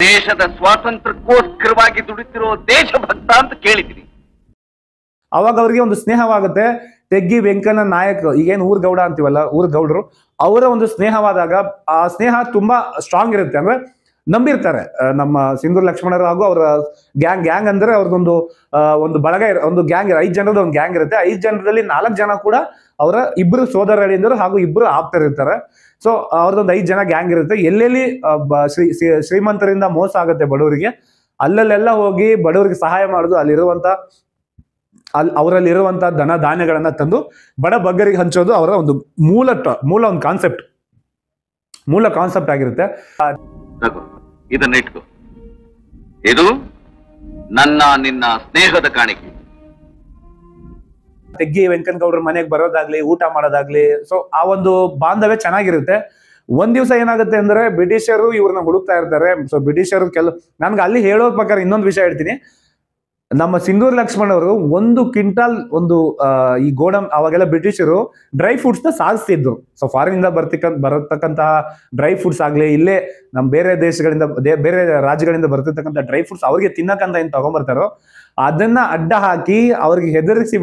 ದೇಶದ ಸ್ವಾತಂತ್ರ್ಯಕ್ಕೋಸ್ಕರವಾಗಿ ದುಡಿತಿರೋ ದೇಶಭಕ್ತ ಅಂತ ಕೇಳಿದ್ರಿ.
ಅವಾಗ ಅವ್ರಿಗೆ ಒಂದು ಸ್ನೇಹವಾಗುತ್ತೆ. ತೆಗ್ಗಿ ವೆಂಕಣ್ಣ ನಾಯಕ್, ಈಗೇನು ಊರ್ ಗೌಡ ಅಂತೀವಲ್ಲ, ಊರ್ ಗೌಡರು, ಅವರ ಒಂದು ಸ್ನೇಹವಾದಾಗ ಆ ಸ್ನೇಹ ತುಂಬಾ ಸ್ಟ್ರಾಂಗ್ ಇರುತ್ತೆ. ಅಂದ್ರೆ ನಂಬಿರ್ತಾರೆ ನಮ್ಮ ಸಿಂಧೂರ್ ಲಕ್ಷ್ಮಣರು ಹಾಗೂ ಅವರ ಗ್ಯಾಂಗ್ ಅಂದ್ರೆ ಅವ್ರದ್ದೊಂದು ಒಂದು ಬಳಗ, ಒಂದು ಗ್ಯಾಂಗ್, 5 ಜನದ ಒಂದು ಗ್ಯಾಂಗ್ ಇರುತ್ತೆ. 5 ಜನರಲ್ಲಿ 4 ಜನ ಕೂಡ ಅವರ ಇಬ್ಬರು ಸೋದರಳಿಯಂದರು ಹಾಗೂ ಇಬ್ಬರು ಆಪ್ತರಿರ್ತಾರೆ. ಸೊ ಅವ್ರದ್ದೊಂದು 5 ಜನ ಗ್ಯಾಂಗ್ ಇರುತ್ತೆ. ಎಲ್ಲೆಲ್ಲಿ ಶ್ರೀಮಂತರಿಂದ ಮೋಸ ಆಗುತ್ತೆ ಬಡವರಿಗೆ, ಅಲ್ಲಲ್ಲೆಲ್ಲ ಹೋಗಿ ಬಡವರಿಗೆ ಸಹಾಯ ಮಾಡೋದು, ಅವರಲ್ಲಿರುವಂತಹ ಧನ ಧಾನ್ಯಗಳನ್ನ ತಂದು ಬಡ ಬಗ್ಗರಿಗೆ ಹಂಚೋದು ಅವರ ಒಂದು ಮೂಲ ಒಂದು ಕಾನ್ಸೆಪ್ಟ್ ಆಗಿರುತ್ತೆ.
ಇದನ್ನ ಇಟ್ಕೋ, ಇದು ನಿನ್ನ ಸ್ನೇಹದ ಕಾಣಿಕೆ.
ತೆಗ್ಗಿ ವೆಂಕನಗೌಡರ ಮನೆಗೆ ಬರೋದಾಗ್ಲಿ, ಊಟ ಮಾಡೋದಾಗ್ಲಿ, ಸೊ ಆ ಒಂದು ಬಾಂಧವ್ಯ ಚೆನ್ನಾಗಿರುತ್ತೆ. ಒಂದ್ ದಿವಸ ಏನಾಗುತ್ತೆ ಅಂದ್ರೆ ಬ್ರಿಟಿಷರು ಇವ್ರನ್ನ ಹುಡುಕ್ತಾ ಇರ್ತಾರೆ. ಸೊ ಬ್ರಿಟಿಷರು ನನ್ಗೆ ಅಲ್ಲಿ ಹೇಳೋದ್ ಪ್ರಕಾರ ಇನ್ನೊಂದು ವಿಷಯ ಹೇಳ್ತೀನಿ. ನಮ್ಮ ಸಿಂಧೂರ್ ಲಕ್ಷ್ಮಣ್ ಅವರು 1 ಕ್ವಿಂಟಾಲ್ ಈ ಗೋಡಂ, ಅವಾಗೆಲ್ಲ ಬ್ರಿಟಿಷರು ಡ್ರೈ ಫ್ರೂಟ್ಸ್ ನ ಸಾಗಿಸ್ತಿದ್ರು. ಸೊ ಫಾರಿನ್ ಇಂದ ಬರತಕ್ಕಂತಹ ಡ್ರೈ ಫ್ರೂಟ್ಸ್ ಆಗ್ಲಿ, ಇಲ್ಲೇ ನಮ್ ಬೇರೆ ದೇಶಗಳಿಂದ, ಬೇರೆ ರಾಜ್ಯಗಳಿಂದ ಬರ್ತಿರ್ತಕ್ಕಂಥ ಡ್ರೈ ಫ್ರೂಟ್ಸ್ ಅವ್ರಿಗೆ ತಿನ್ನಕಂತ ಏನ್ ತಗೊಂಡ್ಬರ್ತಾರೋ ಅದನ್ನ ಅಡ್ಡ ಹಾಕಿ ಅವ್ರಿಗೆ ಹೆದರಿಸಿ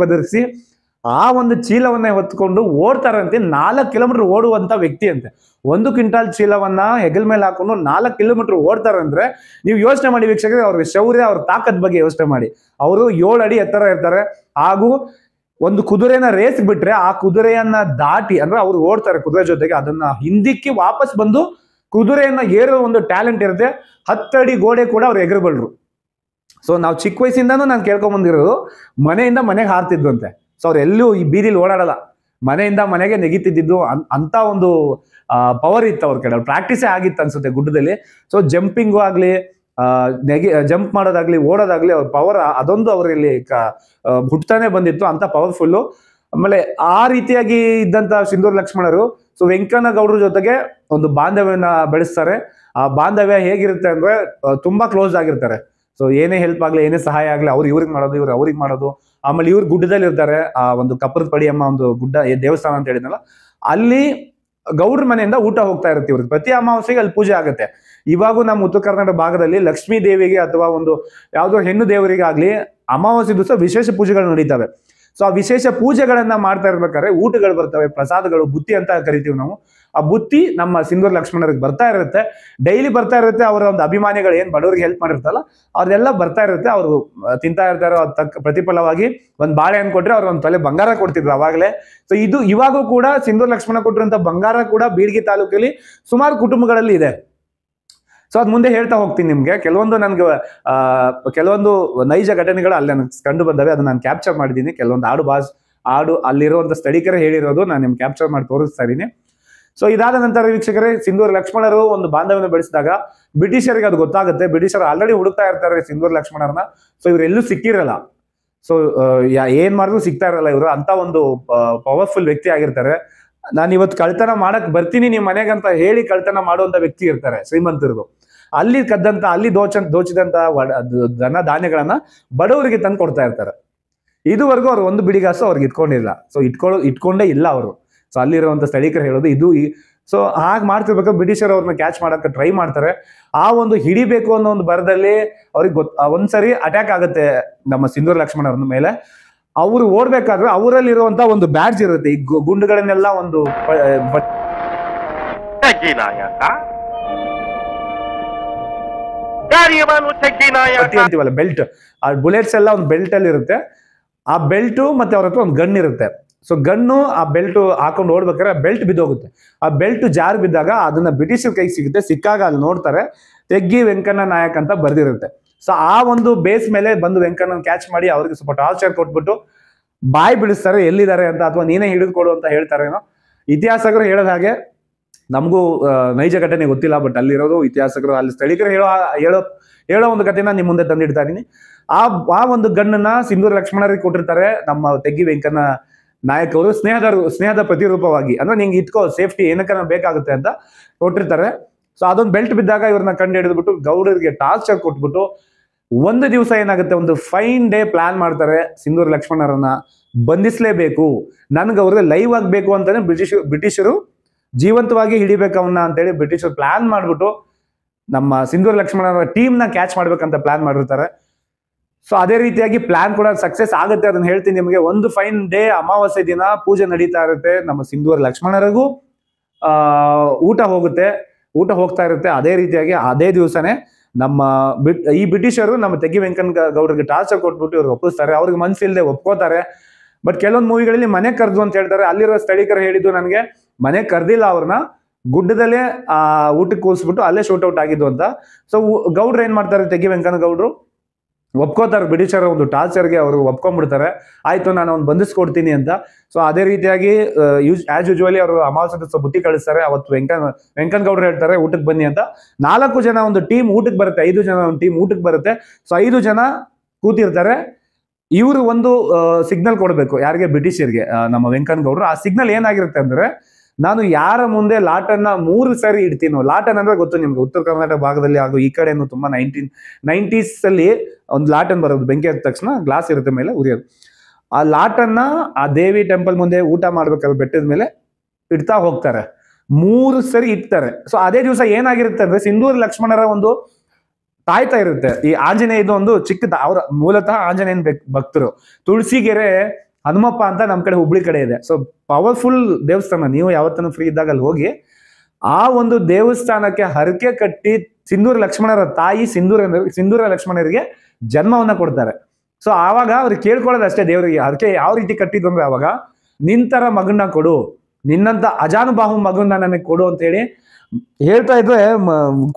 ಆ ಒಂದು ಚೀಲವನ್ನ ಹೊತ್ಕೊಂಡು ಓಡ್ತಾರಂತೆ. 4 ಕಿಲೋಮೀಟರ್ ಓಡುವಂತ ವ್ಯಕ್ತಿ ಅಂತೆ. 1 ಕ್ವಿಂಟಾಲ್ ಚೀಲವನ್ನ ಹೆಗಲ್ ಮೇಲೆ ಹಾಕೊಂಡು 4 ಕಿಲೋಮೀಟರ್ ಓಡ್ತಾರಂದ್ರೆ ನೀವು ಯೋಚನೆ ಮಾಡಿ ವೀಕ್ಷಕರೇ, ಅವ್ರ ಶೌರ್ಯ, ಅವ್ರ ತಾಕತ್ ಬಗ್ಗೆ ಯೋಚನೆ ಮಾಡಿ. ಅವರು 7 ಅಡಿ ಎತ್ತರ ಇರ್ತಾರೆ. ಹಾಗೂ ಒಂದು ಕುದುರೆನ ರೇಸ್ ಬಿಟ್ರೆ ಆ ಕುದುರೆಯನ್ನ ದಾಟಿ, ಅಂದ್ರೆ ಅವ್ರು ಓಡ್ತಾರೆ ಕುದುರೆ ಜೊತೆಗೆ, ಅದನ್ನ ಹಿಂದಿಕ್ಕಿ ವಾಪಸ್ ಬಂದು ಕುದುರೆಯನ್ನ ಏರೋ ಒಂದು ಟ್ಯಾಲೆಂಟ್ ಇರುತ್ತೆ. 10 ಅಡಿ ಗೋಡೆ ಕೂಡ ಅವ್ರು ಎಗರಬಲ್ರು. ಸೊ ನಾವು ಚಿಕ್ಕ ವಯಸ್ಸಿಂದಾನು ನಾನು ಕೇಳ್ಕೊಂಡ್ ಬಂದಿರೋದು, ಮನೆಯಿಂದ ಮನೆಗೆ ಹಾರ್ತಿದ್ವಂತೆ. ಸೊ ಅವ್ರು ಎಲ್ಲೂ ಈ ಬೀದಿಲಿ ಓಡಾಡಲ್ಲ, ಮನೆಯಿಂದ ಮನೆಗೆ ನೆಗಿತಿದ್ದು ಅಂತ ಒಂದು ಪವರ್ ಇತ್ತು ಅವ್ರ ಕಡೆ. ಪ್ರಾಕ್ಟೀಸೇ ಆಗಿತ್ತು ಅನ್ಸುತ್ತೆ ಗುಡ್ಡದಲ್ಲಿ. ಸೊ ಜಂಪಿಂಗು ಆಗ್ಲಿ, ಜಂಪ್ ಮಾಡೋದಾಗ್ಲಿ, ಓಡೋದಾಗ್ಲಿ, ಅವ್ರ ಪವರ್ ಅದೊಂದು ಅವರಲ್ಲಿ ಹುಟ್ಟಾನೆ ಬಂದಿತ್ತು, ಅಂತ ಪವರ್ಫುಲ್ಲು. ಆಮೇಲೆ ಆ ರೀತಿಯಾಗಿ ಇದ್ದಂತ ಸಿಂಧೂರ ಲಕ್ಷ್ಮಣರು ಸೊ ವೆಂಕಣ್ಣಗೌಡ್ರ ಜೊತೆಗೆ ಒಂದು ಬಾಂಧವ್ಯನ ಬೆಳೆಸ್ತಾರೆ. ಆ ಬಾಂಧವ್ಯ ಹೇಗಿರುತ್ತೆ ಅಂದ್ರೆ ತುಂಬಾ ಕ್ಲೋಸ್ ಆಗಿರ್ತಾರೆ. ಸೊ ಏನೇ ಹೆಲ್ಪ್ ಆಗ್ಲಿ, ಏನೇ ಸಹಾಯ ಆಗ್ಲಿ, ಅವ್ರು ಇವ್ರಿಗೆ ಮಾಡೋದು, ಇವ್ರು ಅವ್ರಿಗೆ ಮಾಡೋದು. ಆಮೇಲೆ ಇವ್ರು ಗುಡ್ಡದಲ್ಲಿ ಇರ್ತಾರೆ, ಆ ಒಂದು ಕಪ್ಪದ ಪಡಿಯಮ್ಮ ಒಂದು ಗುಡ್ಡ ದೇವಸ್ಥಾನ ಅಂತ ಹೇಳಿದ್ನಲ್ಲ, ಅಲ್ಲಿ ಗೌಡ್ರ ಮನೆಯಿಂದ ಊಟ ಹೋಗ್ತಾ ಇರುತ್ತೆ ಇವ್ರಿಗೆ. ಪ್ರತಿ ಅಮಾವಾಸ್ಯೆಗೆ ಅಲ್ಲಿ ಪೂಜೆ ಆಗುತ್ತೆ. ಇವಾಗೂ ನಮ್ಮ ಉತ್ತರ ಕರ್ನಾಟಕ ಭಾಗದಲ್ಲಿ ಲಕ್ಷ್ಮೀ ದೇವಿಗೆ ಅಥವಾ ಒಂದು ಯಾವುದೋ ಹೆಣ್ಣು ದೇವರಿಗಾಗ್ಲಿ ಅಮಾವಾಸ್ಯೆ ದಿವಸ ವಿಶೇಷ ಪೂಜೆಗಳು ನಡೀತವೆ. ಸೊ ಆ ವಿಶೇಷ ಪೂಜೆಗಳನ್ನ ಮಾಡ್ತಾ ಇರ್ಬೇಕಾದ್ರೆ ಊಟಗಳು ಬರ್ತವೆ, ಪ್ರಸಾದಗಳು, ಬುತ್ತಿ ಅಂತ ಕರಿತೀವಿ ನಾವು. ಆ ಬುತ್ತಿ ನಮ್ಮ ಸಿಂಧೂರ ಲಕ್ಷ್ಮಣರಿಗೆ ಬರ್ತಾ ಇರುತ್ತೆ, ಡೈಲಿ ಬರ್ತಾ ಇರುತ್ತೆ. ಅವರ ಒಂದು ಅಭಿಮಾನಿಗಳು ಏನ್ ಬಡವರಿಗೆ ಹೆಲ್ಪ್ ಮಾಡಿರ್ತಲ್ಲ ಅವ್ರೆಲ್ಲ ಬರ್ತಾ ಇರುತ್ತೆ, ಅವರು ತಿಂತಾ ಇರ್ತಾರೋ ಅದ್ ತಕ್ಕ ಪ್ರತಿಫಲವಾಗಿ ಒಂದ್ ಬಾಳೆಹಣ್ಣು ಕೊಟ್ರೆ ಅವ್ರು ಒಂದು ತೊಲೆ ಬಂಗಾರ ಕೊಡ್ತಿದ್ರು ಅವಾಗಲೇ. ಸೊ ಇದು ಇವಾಗೂ ಕೂಡ ಸಿಂಧೂರ ಲಕ್ಷ್ಮಣ ಕೊಟ್ಟಿರುವಂತ ಬಂಗಾರ ಕೂಡ ಬೀಳ್ಗಿ ತಾಲೂಕಲ್ಲಿ ಸುಮಾರು ಕುಟುಂಬಗಳಲ್ಲಿ ಇದೆ. ಸೊ ಅದ್ ಮುಂದೆ ಹೇಳ್ತಾ ಹೋಗ್ತೀನಿ ನಿಮ್ಗೆ. ಕೆಲವೊಂದು ನನ್ಗೆ ಕೆಲವೊಂದು ನೈಜ ಘಟನೆಗಳು ಅಲ್ಲಿ ನನಗೆ ಕಂಡು ಬಂದವೆ, ಅದನ್ನ ನಾನು ಕ್ಯಾಪ್ಚರ್ ಮಾಡಿದ್ದೀನಿ. ಕೆಲವೊಂದು ಹಾಡು ಅಲ್ಲಿರುವಂತ ಸ್ಥಳೀಕರು ಹೇಳಿರೋದು ನಾನು ನಿಮ್ಗೆ ಕ್ಯಾಪ್ಚರ್ ಮಾಡಿ ತೋರಿಸ್ತಾ ಇದ್ದೀನಿ. ಸೊ ಇದಾದ ನಂತರ ವೀಕ್ಷಕರೇ, ಸಿಂಧೂರ ಲಕ್ಷ್ಮಣರು ಒಂದು ಬಾಂಧವ್ಯನ ಬೆಳೆಸಿದಾಗ ಬ್ರಿಟಿಷರಿಗೆ ಅದು ಗೊತ್ತಾಗುತ್ತೆ. ಬ್ರಿಟಿಷರು ಆಲ್ರೆಡಿ ಹುಡುಕ್ತಾ ಇರ್ತಾರೆ ಸಿಂಧೂರ ಲಕ್ಷ್ಮಣರನ್ನ. ಸೊ ಇವರೆಲ್ಲೂ ಸಿಕ್ಕಿರಲ್ಲ. ಸೊ ಏನ್ ಮಾಡಿದ್ರು ಸಿಗ್ತಾ ಇರಲ್ಲ ಇವರು. ಅಂತ ಒಂದು ಪವರ್ಫುಲ್ ವ್ಯಕ್ತಿ ಆಗಿರ್ತಾರೆ. ನಾನು ಇವತ್ತು ಕಳ್ತನ ಮಾಡಕ್ ಬರ್ತೀನಿ ನಿಮ್ ಮನೆಗೆ ಅಂತ ಹೇಳಿ ಕಳ್ತನ ಮಾಡುವಂತ ವ್ಯಕ್ತಿ ಇರ್ತಾರೆ ಶ್ರೀಮಂತರಿಗೂ. ಅಲ್ಲಿ ಕದ್ದಂತ, ಅಲ್ಲಿ ದೋಚಿದಂತ ಧನ ಧಾನ್ಯಗಳನ್ನ ಬಡವರಿಗೆ ತಂದು ಕೊಡ್ತಾ ಇರ್ತಾರೆ. ಇದುವರೆಗೂ ಅವ್ರು ಒಂದು ಬಿಡಿಗಾಸು ಅವ್ರಿಗೆ ಇಟ್ಕೊಂಡಿಲ್ಲ. ಸೊ ಇಟ್ಕೊಂಡೇ ಇಲ್ಲ ಅವರು. ಸೊ ಅಲ್ಲಿರುವಂತ ಸ್ಥಳೀಕರು ಹೇಳೋದು ಇದು. ಸೊ ಹಾಗೆ ಮಾಡ್ತಿರ್ಬೇಕು ಬ್ರಿಟಿಷರು ಅವ್ರನ್ನ ಕ್ಯಾಚ್ ಮಾಡಕ್ಕೆ ಟ್ರೈ ಮಾಡ್ತಾರೆ. ಆ ಒಂದು ಹಿಡಿಬೇಕು ಅನ್ನೋ ಒಂದು ಭರದಲ್ಲಿ ಅವ್ರಿಗೆ ಒಂದ್ಸರಿ ಅಟ್ಯಾಕ್ ಆಗುತ್ತೆ ನಮ್ಮ ಸಿಂಧೂರ ಲಕ್ಷ್ಮಣರ ಮೇಲೆ. ಅವ್ರು ಓಡ್ಬೇಕಾದ್ರೆ ಅವರಲ್ಲಿರುವಂತ ಒಂದು ಬ್ಯಾಡ್ಜ್ ಇರುತ್ತೆ, ಈ ಗುಂಡುಗಳನ್ನೆಲ್ಲ ಒಂದು ಅಂತೀವಲ್ಲ ಬೆಲ್ಟ್, ಆ ಬುಲೆಟ್ಸ್ ಎಲ್ಲ ಒಂದು ಬೆಲ್ಟ್ ಅಲ್ಲಿ ಇರುತ್ತೆ. ಆ ಬೆಲ್ಟು ಮತ್ತೆ ಅವ್ರ ಹತ್ರ ಒಂದು ಗನ್ ಇರುತ್ತೆ. ಸೊ ಗನ್ನು ಆ ಬೆಲ್ಟ್ ಹಾಕೊಂಡು ಓಡ್ಬೇಕಾದ್ರೆ ಆ ಬೆಲ್ಟ್ ಬಿದ್ದೋಗುತ್ತೆ. ಆ ಬೆಲ್ಟ್ ಜಾರ್ ಬಿದ್ದಾಗ ಅದನ್ನ ಬ್ರಿಟಿಷರ್ ಕೈಗೆ ಸಿಗುತ್ತೆ. ಸಿಕ್ಕಾಗ ಅಲ್ಲಿ ನೋಡ್ತಾರೆ ತೆಗ್ಗಿ ವೆಂಕಣ್ಣ ನಾಯಕ್ ಅಂತ ಬರ್ದಿರುತ್ತೆ. ಸೊ ಆ ಒಂದು ಬೇಸ್ ಮೇಲೆ ಬಂದು ವೆಂಕಣ್ಣನ ಕ್ಯಾಚ್ ಮಾಡಿ ಅವ್ರಿಗೆ ಸ್ವಲ್ಪ ಟಾರ್ಚರ್ ಕೊಟ್ಬಿಟ್ಟು ಬಾಯಿ ಬಿಡಿಸ್ತಾರೆ ಎಲ್ಲಿದ್ದಾರೆ ಅಂತ, ಅಥವಾ ನೀನೇ ಹಿಡಿದುಕೊಡು ಅಂತ ಹೇಳ್ತಾರೇನೋ. ಇತಿಹಾಸಕರು ಹೇಳೋದ ಹಾಗೆ, ನಮಗೂ ನೈಜ ಘಟನೆ ಗೊತ್ತಿಲ್ಲ, ಬಟ್ ಅಲ್ಲಿರೋದು ಇತಿಹಾಸಕರು, ಅಲ್ಲಿ ಸ್ಥಳೀಕರು ಹೇಳೋ ಒಂದು ಕಥೆನ ನಿಮ್ ಮುಂದೆ ತಂದಿಡ್ತಾ ಇದೀನಿ. ಆ ಒಂದು ಗಣ್ಣನ್ನ ಸಿಂಧೂರ ಲಕ್ಷ್ಮಣರಿಗೆ ಕೊಟ್ಟಿರ್ತಾರೆ ನಮ್ಮ ತೆಗ್ಗಿ ವೆಂಕಣ್ಣ ನಾಯಕ್ ಅವರು. ಸ್ನೇಹದ ಪ್ರತಿರೂಪವಾಗಿ, ಅಂದ್ರೆ ನಿಂಗೆ ಇಟ್ಕೋ, ಸೇಫ್ಟಿ ಏನಕ್ಕ ಬೇಕಾಗುತ್ತೆ ಅಂತ ಕೊಟ್ಟಿರ್ತಾರೆ. ಸೊ ಅದೊಂದು ಬೆಲ್ಟ್ ಬಿದ್ದಾಗ ಇವ್ರನ್ನ ಕಂಡು ಹಿಡಿದ್ಬಿಟ್ಟು ಗೌಡರಿಗೆ ಟಾರ್ಚರ್ ಕೊಟ್ಬಿಟ್ಟು ಒಂದು ದಿವಸ ಏನಾಗುತ್ತೆ, ಒಂದು ಫೈನ್ ಡೇ ಪ್ಲಾನ್ ಮಾಡ್ತಾರೆ. ಸಿಂಧೂರ ಲಕ್ಷ್ಮಣರನ್ನ ಬಂಧಿಸ್ಲೇಬೇಕು, ನನ್ಗೆ ಅವ್ರಿಗೆ ಲೈವ್ ಆಗ್ಬೇಕು ಅಂತಾನೆ ಬ್ರಿಟಿಷರು ಜೀವಂತವಾಗಿ ಹಿಡಿಬೇಕು ಅವನ್ನ ಅಂತೇಳಿ ಬ್ರಿಟಿಷರು ಪ್ಲಾನ್ ಮಾಡ್ಬಿಟ್ಟು ನಮ್ಮ ಸಿಂಧೂರ ಲಕ್ಷ್ಮಣರ ಟೀಮ್ನ ಕ್ಯಾಚ್ ಮಾಡ್ಬೇಕಂತ ಪ್ಲಾನ್ ಮಾಡಿರ್ತಾರೆ. ಸೊ ಅದೇ ರೀತಿಯಾಗಿ ಪ್ಲಾನ್ ಕೂಡ ಸಕ್ಸಸ್ ಆಗುತ್ತೆ. ಅದನ್ನ ಹೇಳ್ತೀನಿ ನಿಮಗೆ. ಒಂದು ಫೈನ್ ಡೇ ಅಮಾವಾಸ್ಯೆ ದಿನ ಪೂಜೆ ನಡೀತಾ ಇರುತ್ತೆ. ನಮ್ಮ ಸಿಂಧೂರ ಲಕ್ಷ್ಮಣರಿಗೂ ಊಟ ಹೋಗ್ತಾ ಇರುತ್ತೆ. ಅದೇ ರೀತಿಯಾಗಿ ಅದೇ ದಿವಸನೇ ನಮ್ಮ ಈ ಬ್ರಿಟಿಷರು ನಮ್ಮ ತೆಗ್ಗಿ ವೆಂಕಣ್ಣ ಗೌಡರಿಗೆ ಟಾರ್ಚರ್ ಕೊಟ್ಬಿಟ್ಟು ಇವ್ರಿಗೆ ಒಪ್ಪಿಸ್ತಾರೆ. ಅವ್ರಿಗೆ ಮನ್ಸಿಲ್ದೆ ಒಪ್ಕೋತಾರೆ. ಬಟ್ ಕೆಲವೊಂದು ಮೂವಿಗಳಲ್ಲಿ ಮನೆ ಕರೆದು ಅಂತ ಹೇಳ್ತಾರೆ. ಅಲ್ಲಿರೋ ಸ್ಥಳೀಕರು ಹೇಳಿದ್ದು ನನಗೆ ಮನೆ ಕರ್ದಿಲ್ಲ, ಅವ್ರನ್ನ ಗುಡ್ಡದಲ್ಲೇ ಊಟಕ್ಕೆ ಕೂರಿಸ್ಬಿಟ್ಟು ಅಲ್ಲೇ ಶೂಟ್ ಔಟ್ ಆಗಿದ್ದು ಅಂತ. ಸೊ ಗೌಡ್ರು ಏನ್ ಮಾಡ್ತಾರೆ, ತೆಗ್ಗಿ ವೆಂಕಣ್ಣ ಗೌಡ್ರು ಒಪ್ಕೋತಾರೆ ಬ್ರಿಟಿಷರ ಒಂದು ಟಾರ್ಚರ್ಗೆ. ಅವರು ಒಪ್ಕೊಂಡ್ಬಿಡ್ತಾರೆ, ಆಯ್ತು ನಾನು ಅವ್ನು ಬಂಧಿಸ್ಕೊಡ್ತೀನಿ ಅಂತ. ಸೊ ಅದೇ ರೀತಿಯಾಗಿ ಆಸ್ ಯೂಶುವಲಿ ಅವರು ಅಮಾವಾಸ್ಯೆ ದಿವಸ ಬುತ್ತಿ ಕಳಿಸ್ತಾರೆ. ಅವತ್ತು ವೆಂಕಣ್ಣ ಗೌಡ್ರು ಹೇಳ್ತಾರೆ ಊಟಕ್ಕೆ ಬನ್ನಿ ಅಂತ. 4 ಜನ ಒಂದು ಟೀಮ್ ಊಟಕ್ಕೆ ಬರುತ್ತೆ, 5 ಜನ ಒಂದು ಟೀಮ್ ಊಟಕ್ಕೆ ಬರುತ್ತೆ. ಸೊ 5 ಜನ ಕೂತಿರ್ತಾರೆ. ಇವರು ಒಂದು ಸಿಗ್ನಲ್ ಕೊಡ್ಬೇಕು ಯಾರಿಗೆ, ಬ್ರಿಟಿಷರ್ಗೆ, ನಮ್ಮ ವೆಂಕಣ್ಣ ಗೌಡ್ರು. ಆ ಸಿಗ್ನಲ್ ಏನಾಗಿರುತ್ತೆ ಅಂದ್ರೆ, ನಾನು ಯಾರ ಮುಂದೆ ಲಾಟನ್ನ 3 ಸಾರಿ ಇಡ್ತೀನೋ, ಲಾಟನ್ ಅಂದ್ರೆ ಗೊತ್ತು ನಿಮ್ಗೆ, ಉತ್ತರ ಕರ್ನಾಟಕ ಭಾಗದಲ್ಲಿ ಹಾಗೂ ಈ ಕಡೆನು ತುಂಬಾ 1990s ಅಲ್ಲಿ ಒಂದು ಲಾಟನ್ ಬರೋದು, ಬೆಂಕಿ ಹತ್ತಿದ ತಕ್ಷಣ ಗ್ಲಾಸ್ ಇರುತ್ತೆ ಮೇಲೆ ಉರಿಯೋದು. ಆ ಲಾಟನ್ನ ಆ ದೇವಿ ಟೆಂಪಲ್ ಮುಂದೆ ಊಟ ಮಾಡ್ಬೇಕಾದ್ರೆ ಬೆಟ್ಟದ ಮೇಲೆ ಇಡ್ತಾ ಹೋಗ್ತಾರೆ. 3 ಸರಿ ಇಡ್ತಾರೆ. ಸೊ ಅದೇ ದಿವಸ ಏನಾಗಿರುತ್ತೆ ಅಂದ್ರೆ, ಸಿಂಧೂರ ಲಕ್ಷ್ಮಣರ ಒಂದು ತಾಯ್ತಾ ಇರುತ್ತೆ. ಈ ಆಂಜನೇಯದು ಒಂದು ಚಿಕ್ಕದ, ಅವ್ರ ಮೂಲತಃ ಆಂಜನೇಯನ್ ಭಕ್ತರು. ತುಳಸಿಗೆರೆ ಹನುಮಪ್ಪ ಅಂತ ನಮ್ಮ ಕಡೆ ಹುಬ್ಳಿ ಕಡೆ ಇದೆ. ಸೊ ಪವರ್ಫುಲ್ ದೇವಸ್ಥಾನ. ನೀವು ಯಾವತ್ತೂ ಫ್ರೀ ಇದ್ದಾಗ ಅಲ್ಲಿ ಹೋಗಿ ಆ ಒಂದು ದೇವಸ್ಥಾನಕ್ಕೆ ಹರಕೆ ಕಟ್ಟಿ ಸಿಂಧೂರ ಲಕ್ಷ್ಮಣರ ತಾಯಿ ಸಿಂಧೂರ ಲಕ್ಷ್ಮಣರಿಗೆ ಜನ್ಮವನ್ನ ಕೊಡ್ತಾರೆ. ಸೊ ಆವಾಗ ಅವ್ರಿಗೆ ಕೇಳ್ಕೊಳ್ಳೋದು ಅಷ್ಟೇ ದೇವರಿಗೆ. ಹರಕೆ ಯಾವ ರೀತಿ ಕಟ್ಟಿದ್ರು ಅಂದ್ರೆ ಅವಾಗ ನಿಂತರ ಮಗನ್ನ ಕೊಡು, ನಿನ್ನಂತ ಅಜಾನುಬಾಹು ಮಗನ್ನ ನನಗೆ ಕೊಡು ಅಂತ ಹೇಳಿ ಹೇಳ್ತಾ ಇದ್ರೆ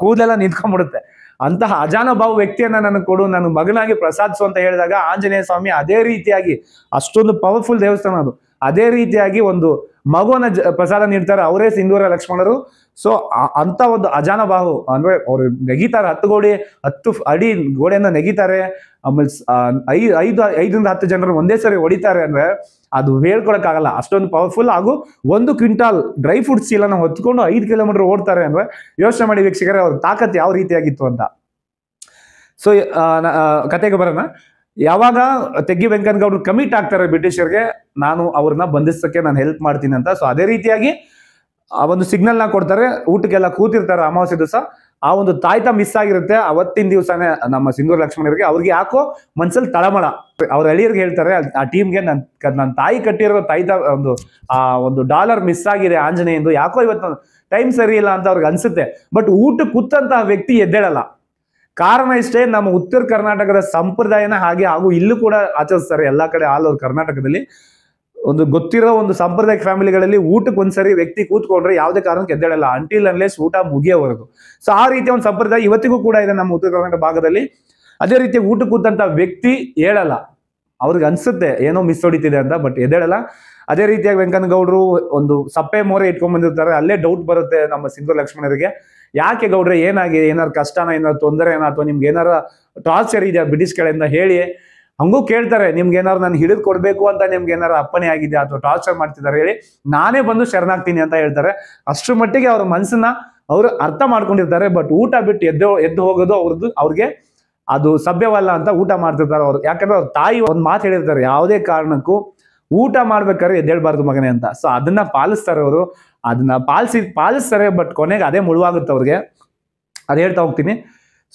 ಕೂದಲೆಲ್ಲ ನಿಂತ್ಕೊಂಡ್ಬಿಡುತ್ತೆ. ಅಂತಹ ಅಜಾನುಬಾಹು ವ್ಯಕ್ತಿಯನ್ನ ನನಗೆ ಕೊಡು, ನನ್ನ ಮಗನಾಗಿ ಪ್ರಸಾದಿಸು ಅಂತ ಹೇಳಿದಾಗ ಆಂಜನೇಯ ಸ್ವಾಮಿ ಅದೇ ರೀತಿಯಾಗಿ, ಅಷ್ಟೊಂದು ಪವರ್ಫುಲ್ ದೇವಸ್ಥಾನ ಅದು, ಅದೇ ರೀತಿಯಾಗಿ ಒಂದು ಮಗುವನ್ನ ಪ್ರಸಾದ ನೀಡ್ತಾರೆ. ಅವರೇ ಸಿಂಧೂರ ಲಕ್ಷ್ಮಣರು. ಸೊ ಅಂತ ಒಂದು ಅಜಾನುಬಾಹು ಅಂದ್ರೆ ಅವ್ರು ನೆಗಿತಾರೆ, 10 ಅಡಿ ಗೋಡೆಯನ್ನ ನೆಗಿತಾರೆ. ಆಮೇಲೆ 5ರಿಂದ 10 ಜನರು ಒಂದೇ ಸರಿ ಹೊಡಿತಾರೆ ಅಂದ್ರೆ ಅದು ಹೇಳ್ಕೊಳಕ್ಕಾಗಲ್ಲ, ಅಷ್ಟೊಂದು ಪವರ್ಫುಲ್. ಹಾಗೂ 1 ಕ್ವಿಂಟಾಲ್ ಡ್ರೈ ಫ್ರೂಟ್ಸ್ ಚೀಲನ ಹೊತ್ಕೊಂಡು 5 ಕಿಲೋಮೀಟರ್ ಓಡ್ತಾರೆ ಅಂದ್ರೆ ಯೋಚನೆ ಮಾಡಿ ವೀಕ್ಷಕರೇ ಅವ್ರ ತಾಕತ್ ಯಾವ ರೀತಿಯಾಗಿತ್ತು ಅಂತ. ಸೊ ಕತೆಗೆ ಬರೋಣ. ಯಾವಾಗ ತೆಗ್ಗಿ ವೆಂಕನಗೌಡರು ಕಮಿಟ್ ಆಗ್ತಾರೆ ಬ್ರಿಟಿಷರ್ಗೆ, ನಾನು ಅವ್ರನ್ನ ಬಂಧಿಸಕ್ಕೆ ನಾನು ಹೆಲ್ಪ್ ಮಾಡ್ತೀನಿ ಅಂತ. ಸೊ ಅದೇ ರೀತಿಯಾಗಿ ಆ ಒಂದು ಸಿಗ್ನಲ್ನ ಕೊಡ್ತಾರೆ. ಊಟಕ್ಕೆಲ್ಲ ಕೂತಿರ್ತಾರೆ ಅಮಾವಾಸ್ಯೆ ದಿವಸ. ಆ ಒಂದು ತಾಯ್ತ ಮಿಸ್ ಆಗಿರುತ್ತೆ ಅವತ್ತಿನ ದಿವಸನೇ ನಮ್ಮ ಸಿಂಧೂರ ಲಕ್ಷ್ಮಣರಿಗೆ. ಅವ್ರಿಗೆ ಯಾಕೋ ಮನ್ಸಲ್ಲಿ ತಳಮಳ. ಅವ್ರ ಅಳಿಯರ್ಗೆ ಹೇಳ್ತಾರೆ, ಆ ಟೀಮ್ಗೆ ನನ್ನ ತಾಯಿ ಕಟ್ಟಿರೋ ತಾಯ್ತ ಒಂದು ಡಾಲರ್ ಮಿಸ್ ಆಗಿದೆ ಆಂಜನೇಯಂದು, ಯಾಕೋ ಇವತ್ತು ಟೈಮ್ ಸರಿ ಇಲ್ಲ ಅಂತ ಅವ್ರಿಗೆ ಅನ್ಸುತ್ತೆ. ಬಟ್ ಊಟಕ್ಕೆ ಕೂತಂತಹ ವ್ಯಕ್ತಿ ಎದ್ದೇಳಲ್ಲ. ಕಾರಣ ಇಷ್ಟೇ, ನಮ್ಮ ಉತ್ತರ ಕರ್ನಾಟಕದ ಸಂಪ್ರದಾಯನ ಹಾಗೆ, ಹಾಗೂ ಇಲ್ಲೂ ಕೂಡ ಆಚರಿಸ್ತಾರೆ ಎಲ್ಲಾ ಕಡೆ ಆಲ್ ಓವರ್ ಕರ್ನಾಟಕದಲ್ಲಿ. ಒಂದು ಗೊತ್ತಿರೋ ಒಂದು ಸಾಂಪ್ರದಾಯಿಕ ಫ್ಯಾಮಿಲಿಗಳಲ್ಲಿ ಊಟಕ್ಕೆ ಒಂದ್ಸರಿ ವ್ಯಕ್ತಿ ಕೂತ್ಕೊಂಡ್ರೆ ಯಾವುದೇ ಕಾರಣಕ್ಕೆ ಎದ್ದೇಳಲ್ಲ, ಅಂಟಿಲ್ ಅನ್ಲೆಸ್ ಊಟ ಮುಗಿಯೋವರೆಗೂ. ಸೊ ಆ ರೀತಿಯ ಒಂದು ಸಂಪ್ರದಾಯ ಇವತ್ತಿಗೂ ಕೂಡ ಇದೆ ನಮ್ಮ ಉತ್ತರ ಕರ್ನಾಟಕ ಭಾಗದಲ್ಲಿ. ಅದೇ ರೀತಿ ಊಟಕ್ಕೆ ಕೂತಂತ ವ್ಯಕ್ತಿ ಹೇಳಲ್ಲ, ಅವ್ರಿಗೆ ಅನ್ಸುತ್ತೆ ಏನೋ ಮಿಸ್ ಹೊಡಿತಿದೆ ಅಂತ, ಬಟ್ ಎದ್ದೇಳಲ್ಲ. ಅದೇ ರೀತಿಯಾಗಿ ವೆಂಕನಗೌಡರು ಒಂದು ಸಪ್ಪೆ ಮೋರೆ ಇಟ್ಕೊಂಡ್ ಬಂದಿರ್ತಾರೆ. ಅಲ್ಲೇ ಡೌಟ್ ಬರುತ್ತೆ ನಮ್ಮ ಸಿಂಧೂರ ಲಕ್ಷ್ಮಣರಿಗೆ, ಯಾಕೆ ಗೌಡ್ರೆ ಏನಾಗಿದೆ, ಏನಾರು ಕಷ್ಟನ, ಏನಾರು ತೊಂದರೆ ಏನೋ, ಅಥವಾ ನಿಮ್ಗೆ ಏನಾರ ಟಾರ್ಚರ್ ಇದೆಯಾ ಬ್ರಿಟಿಷ್ ಕಡೆಯಿಂದ ಹೇಳಿ. ಹಂಗೂ ಕೇಳ್ತಾರೆ, ನಿಮ್ಗೆ ಏನಾರು ನಾನು ಹಿಡಿದು ಕೊಡ್ಬೇಕು ಅಂತ ನಿಮ್ಗೆ ಏನಾರು ಅಪ್ಪಣೆ ಆಗಿದೆ ಅಥವಾ ಟಾರ್ಚರ್ ಮಾಡ್ತಿದ್ದಾರೆ ಹೇಳಿ, ನಾನೇ ಬಂದು ಶರಣಾಗ್ತೀನಿ ಅಂತ ಹೇಳ್ತಾರೆ. ಅಷ್ಟ್ರ ಮಟ್ಟಿಗೆ ಅವ್ರ ಮನಸ್ಸನ್ನ ಅವರು ಅರ್ಥ ಮಾಡ್ಕೊಂಡಿರ್ತಾರೆ. ಬಟ್ ಊಟ ಬಿಟ್ಟು ಎದ್ದು ಹೋಗೋದು ಅವ್ರಿಗೆ ಅದು ಸಭ್ಯವಲ್ಲ ಅಂತ ಊಟ ಮಾಡ್ತಿರ್ತಾರೆ ಅವ್ರು. ಯಾಕಂದ್ರೆ ಅವ್ರ ತಾಯಿ ಒಂದ್ ಮಾತು ಹೇಳಿರ್ತಾರೆ, ಯಾವುದೇ ಕಾರಣಕ್ಕೂ ಊಟ ಮಾಡ್ಬೇಕಾದ್ರೆ ಎದ್ದೇಳ್ಬಾರ್ದು ಮಗನೇ ಅಂತ. ಸೊ ಅದನ್ನ ಪಾಲಿಸ್ತಾರೆ ಅವರು, ಅದನ್ನ ಪಾಲಿಸ್ತಾರೆ. ಬಟ್ ಕೊನೆಗೆ ಅದೇ ಮುಳುವಾಗುತ್ತೆ ಅವ್ರಿಗೆ. ಅದ್ ಹೇಳ್ತಾ ಹೋಗ್ತೀನಿ.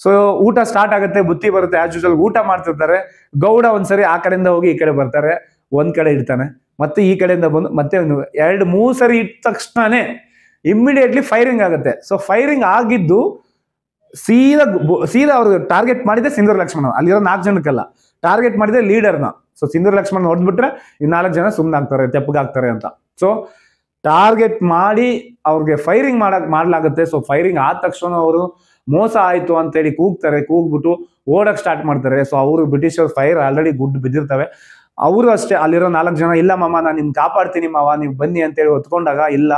ಸೊ ಊಟ ಸ್ಟಾರ್ಟ್ ಆಗುತ್ತೆ, ಬುತ್ತಿ ಬರುತ್ತೆ, ಆಸ್ ಯೂಶುವಲ್ ಊಟ ಮಾಡ್ತಿರ್ತಾರೆ. ಗೌಡ ಒಂದ್ಸರಿ ಆ ಕಡೆಯಿಂದ ಹೋಗಿ ಈ ಕಡೆ ಬರ್ತಾರೆ, ಒಂದ್ ಕಡೆ ಇಡ್ತಾನೆ, ಮತ್ತೆ ಈ ಕಡೆಯಿಂದ ಬಂದು ಮತ್ತೆ 2-3 ಸರಿ ಇಟ್ಟ ತಕ್ಷಣನೇ ಇಮ್ಮಿಡಿಯೇಟ್ಲಿ ಫೈರಿಂಗ್ ಆಗುತ್ತೆ. ಸೊ ಫೈರಿಂಗ್ ಆಗಿದ್ದು ಸೀದಾ ಅವ್ರಿಗೆ ಟಾರ್ಗೆಟ್ ಮಾಡಿದೆ ಸಿಂಧೂರ ಲಕ್ಷ್ಮಣ. ಅಲ್ಲಿರೋ 4 ಜನಕ್ಕಲ್ಲ, ಟಾರ್ಗೆಟ್ ಮಾಡಿದೆ ಲೀಡರ್ನ. ಸೊ ಸಿಂಧೂರ ಲಕ್ಷ್ಮಣ ಹೊಡೆದ್ಬಿಟ್ರೆ ಈ 4 ಜನ ಸುಮ್ಮನಾಗ್ತಾರೆ, ತೆಪ್ಪಗಾಗ್ತಾರೆ ಅಂತ. ಸೊ ಟಾರ್ಗೆಟ್ ಮಾಡಿ ಅವ್ರಿಗೆ ಫೈರಿಂಗ್ ಮಾಡ್ಲಾಗುತ್ತೆ. ಸೊ ಫೈರಿಂಗ್ ಆದ ತಕ್ಷಣ ಅವರು ಮೋಸ ಆಯ್ತು ಅಂತೇಳಿ ಕೂಗ್ಬಿಟ್ಟು ಓಡಕ್ ಸ್ಟಾರ್ಟ್ ಮಾಡ್ತಾರೆ. ಸೊ ಅವರು ಬ್ರಿಟಿಷರ್ ಫೈರ್ ಆಲ್ರೆಡಿ ಗುಡ್ ಬಿದ್ದಿರ್ತವೆ. ಅವರು ಅಷ್ಟೇ, ಅಲ್ಲಿರೋ 4 ಜನ, ಇಲ್ಲ ಮಾಮ ನಾನು ನಿಮ್ಗೆ ಕಾಪಾಡ್ತೀನಿ ಮಾವ, ನೀವು ಬನ್ನಿ ಅಂತೇಳಿ ಹೊತ್ಕೊಂಡಾಗ, ಇಲ್ಲ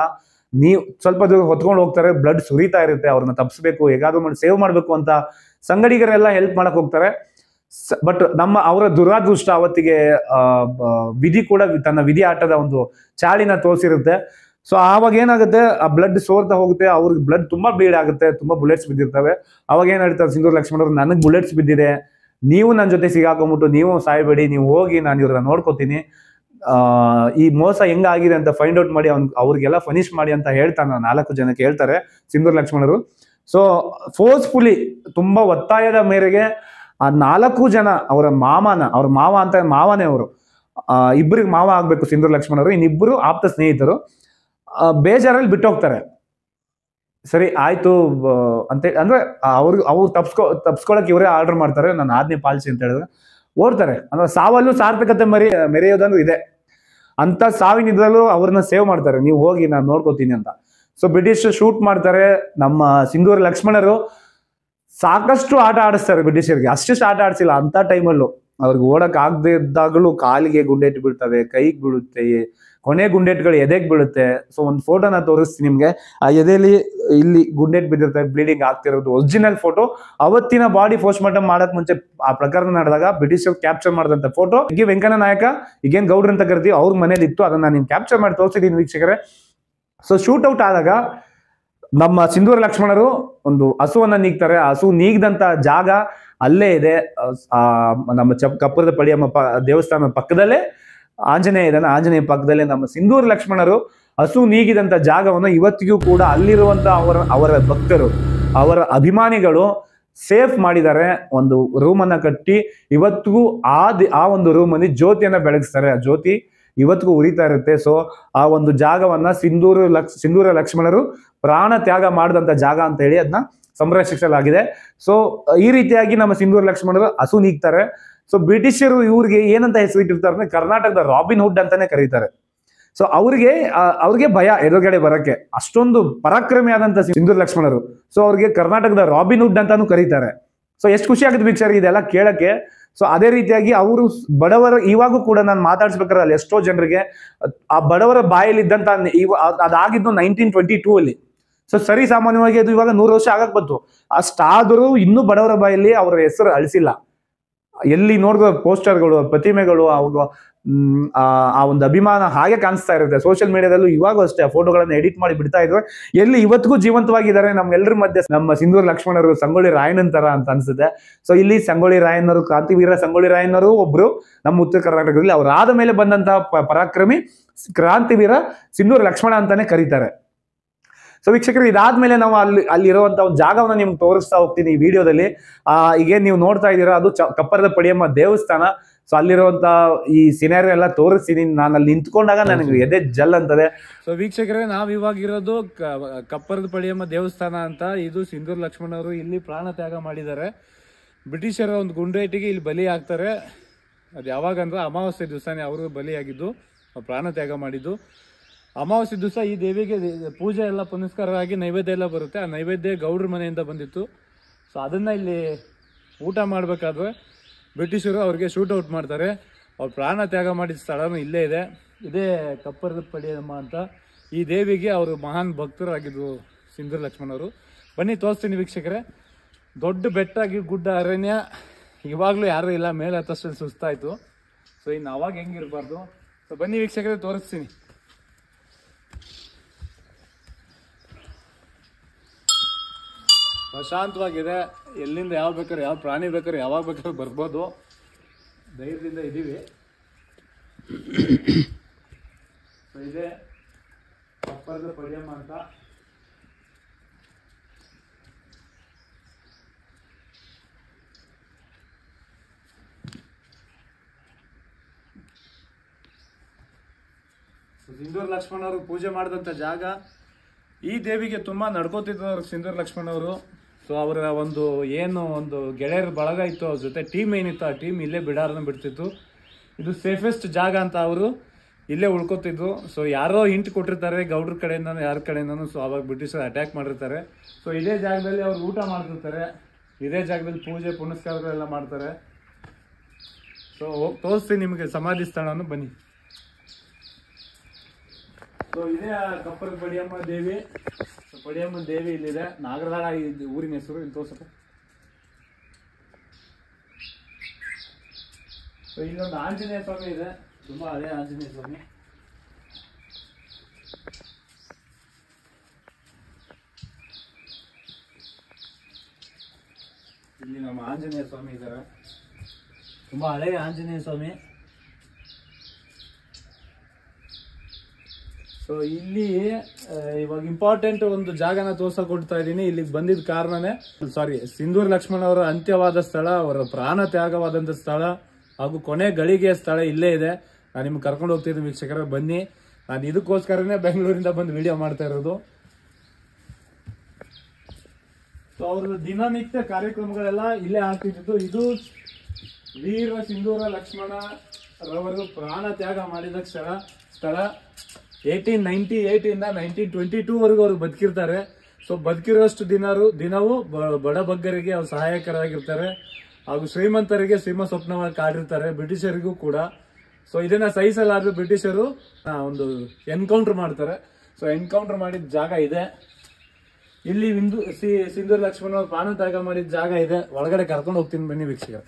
ನೀವು ಸ್ವಲ್ಪ ದೂರ ಹೊತ್ಕೊಂಡು ಹೋಗ್ತಾರೆ. ಬ್ಲಡ್ ಸುರಿತಾ ಇರುತ್ತೆ, ಅವ್ರನ್ನ ತಪ್ಪಿಸ್ಬೇಕು, ಹೇಗಾದ್ರೂ ಮಾಡಿ ಸೇವ್ ಮಾಡ್ಬೇಕು ಅಂತ ಸಂಗಡಿಗರೆಲ್ಲ ಹೆಲ್ಪ್ ಮಾಡಕ್ ಹೋಗ್ತಾರೆ. ಬಟ್ ಅವರ ದುರಾದೃಷ್ಟ ಅವತ್ತಿಗೆ ವಿಧಿ ಕೂಡ ತನ್ನ ವಿಧಿ ಆಟದ ಒಂದು ಚಾಳಿನ ತೋರಿಸಿರುತ್ತೆ. ಸೊ ಆವಾಗ ಏನಾಗುತ್ತೆ, ಆ ಬ್ಲಡ್ ಸೋರ್ತಾ ಹೋಗುತ್ತೆ, ಅವ್ರಿಗೆ ಬ್ಲಡ್ ತುಂಬಾ ಬ್ಲೀಡ್ ಆಗುತ್ತೆ, ತುಂಬಾ ಬುಲೆಟ್ಸ್ ಬಿದ್ದಿರ್ತವೆ. ಅವಾಗ ಏನ್ ಹೇಳ್ತಾರೆ ಸಿಂಧೂರ ಲಕ್ಷ್ಮಣರು, ನನಗ್ ಬುಲೆಟ್ಸ್ ಬಿದ್ದಿದೆ, ನೀವು ನನ್ನ ಜೊತೆ ಸಿಗಾಕೊಂಡ್ಬಿಟ್ಟು ನೀವು ಸಾಯ್ಬೇಡಿ, ನೀವು ಹೋಗಿ ನಾನು ಇವ್ರನ್ನ ನೋಡ್ಕೋತೀನಿ, ಈ ಮೋಸ ಹೆಂಗಾಗಿದೆ ಅಂತ ಫೈಂಡ್ ಔಟ್ ಮಾಡಿ ಅವ್ರಿಗೆಲ್ಲ ಫನಿಶ್ ಮಾಡಿ ಅಂತ ಹೇಳ್ತಾನೆ. 4 ಜನಕ್ಕೆ ಹೇಳ್ತಾರೆ ಸಿಂಧೂರ ಲಕ್ಷ್ಮಣರು. ಸೊ ಫೋರ್ಸ್ಫುಲಿ, ತುಂಬಾ ಒತ್ತಾಯದ ಮೇರೆಗೆ ಆ 4 ಜನ ಅವ್ರ ಮಾವ ಅಂತ ಮಾವನೇ ಅವರು, ಇಬ್ಬರಿಗೆ ಮಾವ ಆಗ್ಬೇಕು ಸಿಂಧೂರ ಲಕ್ಷ್ಮಣರು, ಇನ್ನಿಬ್ಬರು ಆಪ್ತ ಸ್ನೇಹಿತರು, ಬೇಜಾರಲ್ಲಿ ಬಿಟ್ಟೋಗ್ತಾರೆ. ಸರಿ ಆಯ್ತು ಅಂತ ಅಂದ್ರೆ ಅವ್ರು ತಪ್ಸ್ಕೊಳಕ್ ಇವರೇ ಆರ್ಡರ್ ಮಾಡ್ತಾರೆ, ನಾನು ಆಜ್ಞೆ ಪಾಲಿಸಿ ಅಂತ ಹೇಳಿದ್ರೆ ಓಡ್ತಾರೆ. ಅಂದ್ರೆ ಸಾವಲ್ಲೂ ಸಾರ್ಥಕತೆ ಮೆರೆಯೋದಂದ್ರೂ ಇದೆ. ಅಂತ ಸಾವಿನಿದ್ರಲ್ಲೂ ಅವ್ರನ್ನ ಸೇವ್ ಮಾಡ್ತಾರೆ, ನೀವು ಹೋಗಿ ನಾನು ನೋಡ್ಕೋತೀನಿ ಅಂತ. ಸೊ ಬ್ರಿಟಿಷ್ ಶೂಟ್ ಮಾಡ್ತಾರೆ. ನಮ್ಮ ಸಿಂಧೂರ ಲಕ್ಷ್ಮಣರು ಸಾಕಷ್ಟು ಆಟ ಆಡಿಸ್ತಾರೆ ಬ್ರಿಟಿಷರ್ಗೆ, ಅಷ್ಟಿಷ್ಟು ಆಟ ಆಡಿಸಿಲ್ಲ. ಅಂತ ಟೈಮಲ್ಲೂ ಅವ್ರಿಗೆ ಓಡಕ್ ಆಗದೆ ಇದ್ದಾಗಲೂ ಕಾಲಿಗೆ ಗುಂಡೇಟು ಬೀಳ್ತವೆ, ಕೈಗೆ ಬೀಳುತ್ತೆ, ಕೊನೆ ಗುಂಡೇಟ್ಗಳು ಎದೆಗೆ ಬೀಳುತ್ತೆ. ಸೊ ಒಂದು ಫೋಟೋನ ತೋರಿಸ್ತೀನಿ ನಿಮ್ಗೆ. ಆ ಎದೆಯಲ್ಲಿ ಇಲ್ಲಿ ಗುಂಡೇಟ್ ಬಿದ್ದಿರ್ತವೆ, ಬ್ಲೀಡಿಂಗ್ ಆಗ್ತಿರೋದು ಒರಿಜಿನಲ್ ಫೋಟೋ. ಅವತ್ತಿನ ಬಾಡಿ ಪೋಸ್ಟ್ ಮಾರ್ಟಮ್ ಮಾಡಕ್ ಮುಂಚೆ ಆ ಪ್ರಕರಣ ನಡೆದಾಗ ಬ್ರಿಟಿಷರ್ ಕ್ಯಾಪ್ಚರ್ ಮಾಡಿದಂತ ಫೋಟೋ. ಈಗ ವೆಂಕಣ್ಣ ನಾಯಕ, ಈಗೇನ್ ಗೌಡ್ರ ಅಂತ ಕರಿತೀವಿ, ಅವ್ರ ಮನೇಲಿ ಇತ್ತು. ಅದನ್ನ ನಾನು ಕ್ಯಾಪ್ಚರ್ ಮಾಡಿ ತೋರಿಸಿದೀನಿ ವೀಕ್ಷಕರೇ. ಸೊ ಶೂಟ್ ಔಟ್ ಆದಾಗ ನಮ್ಮ ಸಿಂಧೂರ ಲಕ್ಷ್ಮಣರು ಒಂದು ಹಸುವನ್ನ ನೀಗ್ತಾರೆ. ಆ ಹಸು ನೀಗದಂತ ಜಾಗ ಅಲ್ಲೇ ಇದೆ, ನಮ್ಮ ಕಪ್ಪರದ ಪಡಿಯಮ್ಮ ದೇವಸ್ಥಾನ ಪಕ್ಕದಲ್ಲೇ ಆಂಜನೇಯ ಇದ್ದಾನೆ. ಆಂಜನೇಯ ಪಕ್ಕದಲ್ಲೇ ನಮ್ಮ ಸಿಂಧೂರ ಲಕ್ಷ್ಮಣರು ಹಸು ನೀಗಿದಂತ ಜಾಗವನ್ನು ಇವತ್ತಿಗೂ ಕೂಡ ಅಲ್ಲಿರುವಂತ ಅವರ ಭಕ್ತರು, ಅವರ ಅಭಿಮಾನಿಗಳು ಸೇಫ್ ಮಾಡಿದ್ದಾರೆ. ಒಂದು ರೂಮನ್ನು ಕಟ್ಟಿ ಇವತ್ತಿಗೂ ಆ ಒಂದು ರೂಮಲ್ಲಿ ಜ್ಯೋತಿಯನ್ನ ಬೆಳಗಿಸ್ತಾರೆ. ಆ ಜ್ಯೋತಿ ಇವತ್ತಿಗೂ ಉರಿತಾ ಇರುತ್ತೆ. ಸೊ ಆ ಒಂದು ಜಾಗವನ್ನ ಸಿಂಧೂರ ಲಕ್ಷ್ಮಣರು ಪ್ರಾಣ ತ್ಯಾಗ ಮಾಡಿದಂಥ ಜಾಗ ಅಂತ ಹೇಳಿ ಅದನ್ನ ಸಂರಕ್ಷಿಸಲಾಗಿದೆ. ಸೊ ಈ ರೀತಿಯಾಗಿ ನಮ್ಮ ಸಿಂಧೂರ ಲಕ್ಷ್ಮಣರು ಹಸು ನೀಗ್ತಾರೆ. ಸೊ ಬ್ರಿಟಿಷರು ಇವ್ರಿಗೆ ಏನಂತ ಹೆಸರಿಟ್ಟಿರ್ತಾರೆ ಅಂದ್ರೆ ಕರ್ನಾಟಕದ ರಾಬಿನ್ ಹುಡ್ ಅಂತಾನೆ ಕರೀತಾರೆ. ಸೊ ಅವ್ರಿಗೆ ಭಯ ಎದುರುಗಡೆ ಬರಕ್ಕೆ, ಅಷ್ಟೊಂದು ಪರಾಕ್ರಮಿ ಆದಂತ ಸಿಂಧೂರ ಲಕ್ಷ್ಮಣರು. ಸೊ ಅವ್ರಿಗೆ ಕರ್ನಾಟಕದ ರಾಬಿನ್ ಹುಡ್ ಅಂತಾನು ಕರೀತಾರೆ. ಸೊ ಎಷ್ಟು ಖುಷಿ ಆಗುತ್ತೆ ವೀಕ್ಷಕರು ಇದೆಲ್ಲ ಕೇಳಕ್ಕೆ. ಸೊ ಅದೇ ರೀತಿಯಾಗಿ ಅವರು ಬಡವರ, ಇವಾಗೂ ಕೂಡ ನಾನು ಮಾತಾಡ್ಸ್ಬೇಕಾದ್ರೆ ಅಲ್ಲಿ ಎಷ್ಟೋ ಜನರಿಗೆ ಆ ಬಡವರ ಬಾಯಲ್ಲಿ ಇದ್ದಂತ ಅದಾಗಿದ್ದು 1922 ಅಲ್ಲಿ. ಸೊ ಸರಿ ಸಾಮಾನ್ಯವಾಗಿ ಅದು ಇವಾಗ 100 ವರ್ಷ ಆಗಕ್ ಬಂತು. ಅಷ್ಟಾದರೂ ಇನ್ನೂ ಬಡವರ ಬಾಯಲ್ಲಿ ಅವರ ಹೆಸರು ಅಳಿಸಿಲ್ಲ. ಎಲ್ಲಿ ನೋಡಿದ ಪೋಸ್ಟರ್ಗಳು, ಪ್ರತಿಮೆಗಳು, ಆ ಒಂದು ಅಭಿಮಾನ ಹಾಗೆ ಕಾಣಿಸ್ತಾ ಇರುತ್ತೆ. ಸೋಷಿಯಲ್ ಮೀಡಿಯಾದಲ್ಲೂ ಇವಾಗೂ ಅಷ್ಟೇ ಫೋಟೋಗಳನ್ನ ಎಡಿಟ್ ಮಾಡಿ ಬಿಡ್ತಾ ಇದ್ರು. ಎಲ್ಲಿ ಇವತ್ತಿಗೂ ಜೀವಂತವಾಗಿದ್ದಾರೆ ನಮ್ಗೆಲ್ಲರ ಮಧ್ಯೆ ನಮ್ಮ ಸಿಂಧೂರ ಲಕ್ಷ್ಮಣರು, ಸಂಗೊಳ್ಳಿ ರಾಯಣ್ಣನ ತರ ಅಂತ ಅನ್ಸುತ್ತೆ. ಸೊ ಇಲ್ಲಿ ಸಂಗೊಳ್ಳಿ ರಾಯಣ್ಣರು, ಕ್ರಾಂತಿವೀರ ಸಂಗೊಳ್ಳಿ ರಾಯಣ್ಣರು ಒಬ್ರು ನಮ್ಮ ಉತ್ತರ ಕರ್ನಾಟಕದಲ್ಲಿ. ಅವರಾದ ಮೇಲೆ ಬಂದಂತಹ ಪರಾಕ್ರಮಿ ಕ್ರಾಂತಿವೀರ ಸಿಂಧೂರ ಲಕ್ಷ್ಮಣ ಅಂತಾನೆ ಕರೀತಾರೆ. ಸೊ ವೀಕ್ಷಕರು, ಇದಾದ್ಮೇಲೆ ನಾವು ಅಲ್ಲಿರುವಂತ ಒಂದು ಜಾಗವನ್ನ ನಿಮ್ಗೆ ತೋರಿಸ್ತಾ ಹೋಗ್ತೀನಿ ಈ ವಿಡಿಯೋದಲ್ಲಿ. ಈಗ ನೀವು ನೋಡ್ತಾ ಇದ್ದೀರಾ, ಅದು ಕಪ್ಪರದ ಪಡಿಯಮ್ಮ ದೇವಸ್ಥಾನ. ಸೊ ಅಲ್ಲಿರುವಂತ ಈ ಸಿನಾರಿಯೋ ಎಲ್ಲ ತೋರಿಸ್ತೀನಿ. ನಾನು ಅಲ್ಲಿ ನಿಂತ್ಕೊಂಡಾಗ ನನಗೆ ಎದೆ ಜಲ್ ಅಂತದೆ.
ಸೊ ವೀಕ್ಷಕರೇ, ನಾವ್ ಇವಾಗ ಇರೋದು ಕಪ್ಪರದ ಪಡಿಯಮ್ಮ ದೇವಸ್ಥಾನ ಅಂತ. ಇದು ಸಿಂಧೂರ ಲಕ್ಷ್ಮಣರು ಇಲ್ಲಿ ಪ್ರಾಣ ತ್ಯಾಗ ಮಾಡಿದ್ದಾರೆ. ಬ್ರಿಟಿಷರ ಒಂದು ಗುಂಡೇಟಿಗೆ ಇಲ್ಲಿ ಬಲಿ ಆಗ್ತಾರೆ. ಅದು ಯಾವಾಗ ಅಂದ್ರೆ ಅಮಾವಾಸ್ಯೆ ದಿವಸನೇ ಅವರು ಬಲಿಯಾಗಿದ್ದು, ಪ್ರಾಣ ತ್ಯಾಗ ಮಾಡಿದ್ದು. ಅಮಾವಾಸ್ಯೆ ದಿವಸ ಈ ದೇವಿಗೆ ಪೂಜೆ ಎಲ್ಲ ಪುನಸ್ಕಾರವಾಗಿ ನೈವೇದ್ಯ ಎಲ್ಲ ಬರುತ್ತೆ. ಆ ನೈವೇದ್ಯ ಗೌಡ್ರ ಮನೆಯಿಂದ ಬಂದಿತ್ತು. ಸೊ ಅದನ್ನ ಇಲ್ಲಿ ಊಟ ಮಾಡಬೇಕಾದ್ರೆ ಬ್ರಿಟಿಷರು ಅವ್ರಿಗೆ ಶೂಟ್ ಔಟ್ ಮಾಡ್ತಾರೆ. ಅವ್ರು ಪ್ರಾಣ ತ್ಯಾಗ ಮಾಡಿದ ಸ್ಥಳನೂ ಇಲ್ಲೇ ಇದೆ. ಇದೇ ಕಪ್ಪರದ ಪಡಿಯಮ್ಮ ಅಂತ. ಈ ದೇವಿಗೆ ಅವರು ಮಹಾನ್ ಭಕ್ತರಾಗಿದ್ರು ಸಿಂಧೂರ ಲಕ್ಷ್ಮಣರು. ಬನ್ನಿ ತೋರಿಸ್ತೀನಿ ವೀಕ್ಷಕರೇ. ದೊಡ್ಡ ಬೆಟ್ಟಾಗಿ ಗುಡ್ಡ ಅರಣ್ಯ, ಇವಾಗಲೂ ಯಾರೂ ಇಲ್ಲ, ಮೇಲೆ ಹತ್ತಷ್ಟು ಸುಸ್ತಾಯಿತು. ಸೊ ಇನ್ನು ಅವಾಗ ಹೆಂಗಿರಬಾರ್ದು. ಸೊ ಬನ್ನಿ ವೀಕ್ಷಕರೇ, ತೋರಿಸ್ತೀನಿ. ಪ್ರಶಾಂತವಾಗಿದೆ. ಎಲ್ಲಿಂದ ಯಾವ ಬೇಕಾದ್ರೆ, ಯಾವ ಪ್ರಾಣಿ ಬೇಕಾದ್ರೆ ಯಾವಾಗ ಬೇಕಾದ್ರೂ ಬರ್ಬೋದು. ಧೈರ್ಯದಿಂದ ಇದ್ದೀವಿ. ಇದೆ ಕಪ್ಪರದ ಪಡಿಯಮ್ಮ ಅಂತ. ಸಿಂಧೂರ ಲಕ್ಷ್ಮಣವರು ಪೂಜೆ ಮಾಡಿದಂಥ ಜಾಗ. ಈ ದೇವಿಗೆ ತುಂಬಾ ನಡ್ಕೋತಿದ್ರು ಸಿಂಧೂರ ಲಕ್ಷ್ಮಣವರು. ಸೊ ಅವರ ಒಂದು ಗೆಳೆಯರ ಬಳಗ ಇತ್ತು, ಅವ್ರ ಜೊತೆ ಟೀಮ್ ಏನಿತ್ತು, ಆ ಟೀಮ್ ಇಲ್ಲೇ ಬಿಡಾರನ್ನ ಬಿಡ್ತಿತ್ತು. ಇದು ಸೇಫೆಸ್ಟ್ ಜಾಗ ಅಂತ ಅವರು ಇಲ್ಲೇ ಉಳ್ಕೋತಿದ್ರು. ಸೊ ಯಾರೋ ಹಿಂಟ್ ಕೊಟ್ಟಿರ್ತಾರೆ ಗೌಡ್ರ ಕಡೆಯಿಂದನೂ ಯಾರ ಕಡೆಯಿಂದನೂ. ಸೊ ಅವಾಗ ಬ್ರಿಟಿಷರು ಅಟ್ಯಾಕ್ ಮಾಡಿರ್ತಾರೆ. ಸೊ ಇದೇ ಜಾಗದಲ್ಲಿ ಅವ್ರು ಊಟ ಮಾಡ್ತಿರ್ತಾರೆ. ಇದೇ ಜಾಗದಲ್ಲಿ ಪೂಜೆ ಪುನಸ್ಕಾರಗಳೆಲ್ಲ ಮಾಡ್ತಾರೆ. ಸೊ ಹೋಗಿ ತೋರಿಸ್ತೀನಿ ನಿಮಗೆ ಸಮಾಧಿ ಸ್ಥಳವನ್ನು, ಬನ್ನಿ. ಸೊ ಇದೇ ಕಪ್ಪರದ ಪಡಿಯಮ್ಮ ದೇವಿ. ಪಡಿಯಮ್ಮ ದೇವಿ ಇಲ್ಲಿದೆ. ನಾಗರದಾಳ ಊರಿನ ಹೆಸರು. ಇಲ್ಲಿ ತೋರ್ಸಪ್ಪ. ಸೊ ಇಲ್ಲೊಂದು ಆಂಜನೇಯ ಸ್ವಾಮಿ ಇದೆ, ತುಂಬಾ ಹಳೆ ಆಂಜನೇಯ ಸ್ವಾಮಿ. ಇಲ್ಲಿ ನಮ್ಮ ಆಂಜನೇಯ ಸ್ವಾಮಿ ಇದ್ದಾರೆ, ತುಂಬಾ ಹಳೆಯ ಆಂಜನೇಯ ಸ್ವಾಮಿ. ಸೊ ಇಲ್ಲಿ ಇವಾಗ ಇಂಪಾರ್ಟೆಂಟ್ ಒಂದು ಜಾಗನ ತೋರ್ಸಕ್ ಕೊಡ್ತಾ ಇದ್ದೀನಿ. ಇಲ್ಲಿಗೆ ಬಂದಿದ್ದ ಕಾರಣನೇ ಸಿಂಧೂರ ಲಕ್ಷ್ಮಣ ಅವರ ಅಂತ್ಯವಾದ ಸ್ಥಳ, ಅವರ ಪ್ರಾಣ ತ್ಯಾಗವಾದಂಥ ಸ್ಥಳ ಹಾಗೂ ಕೊನೆ ಗಳಿಗೆಯ ಸ್ಥಳ ಇಲ್ಲೇ ಇದೆ. ನಾನು ನಿಮ್ಗೆ ಕರ್ಕೊಂಡು ಹೋಗ್ತಿದ್ದೀನಿ ವೀಕ್ಷಕರ, ಬನ್ನಿ. ನಾನು ಇದಕ್ಕೋಸ್ಕರನೇ ಬೆಂಗಳೂರಿಂದ ಬಂದು ವಿಡಿಯೋ ಮಾಡ್ತಾ ಇರೋದು. ಸೊ ಅವ್ರ ದಿನನಿತ್ಯ ಕಾರ್ಯಕ್ರಮಗಳೆಲ್ಲ ಇಲ್ಲೇ ಆಗ್ತಿದ್ದು. ಇದು ವೀರ ಸಿಂಧೂರ ಲಕ್ಷ್ಮಣ ರವರು ಪ್ರಾಣ ತ್ಯಾಗ ಮಾಡಿದ ಸ್ಥಳ. 1898 ಇಂದ 1922 ವರೆಗೂ ಅವರು ಬದುಕಿರ್ತಾರೆ. ಸೊ ಬದುಕಿರೋಷ್ಟು ದಿನವೂ ಬಡಬಗ್ಗರಿಗೆ ಅವ್ರು ಸಹಾಯಕರಾಗಿರ್ತಾರೆ ಹಾಗೂ ಶ್ರೀಮಂತರಿಗೆ ಸಿಂಹ ಸ್ವಪ್ನವಾಗಿ ಕಾಡಿರ್ತಾರೆ, ಬ್ರಿಟಿಷರಿಗೂ ಕೂಡ. ಸೊ ಇದನ್ನ ಸಹಿಸಲಾರದೆ ಬ್ರಿಟಿಷರು ಒಂದು ಎನ್ಕೌಂಟರ್ ಮಾಡ್ತಾರೆ. ಸೊ ಎನ್ಕೌಂಟರ್ ಮಾಡಿದ ಜಾಗ ಇದೆ ಇಲ್ಲಿ. ಸಿಂಧೂರ ಲಕ್ಷ್ಮಣ ಪ್ರಾಣ ತ್ಯಾಗ ಮಾಡಿದ ಜಾಗ ಇದೆ. ಒಳಗಡೆ ಕರ್ಕೊಂಡು ಹೋಗ್ತೀನಿ, ಬನ್ನಿ ವೀಕ್ಷಕರ.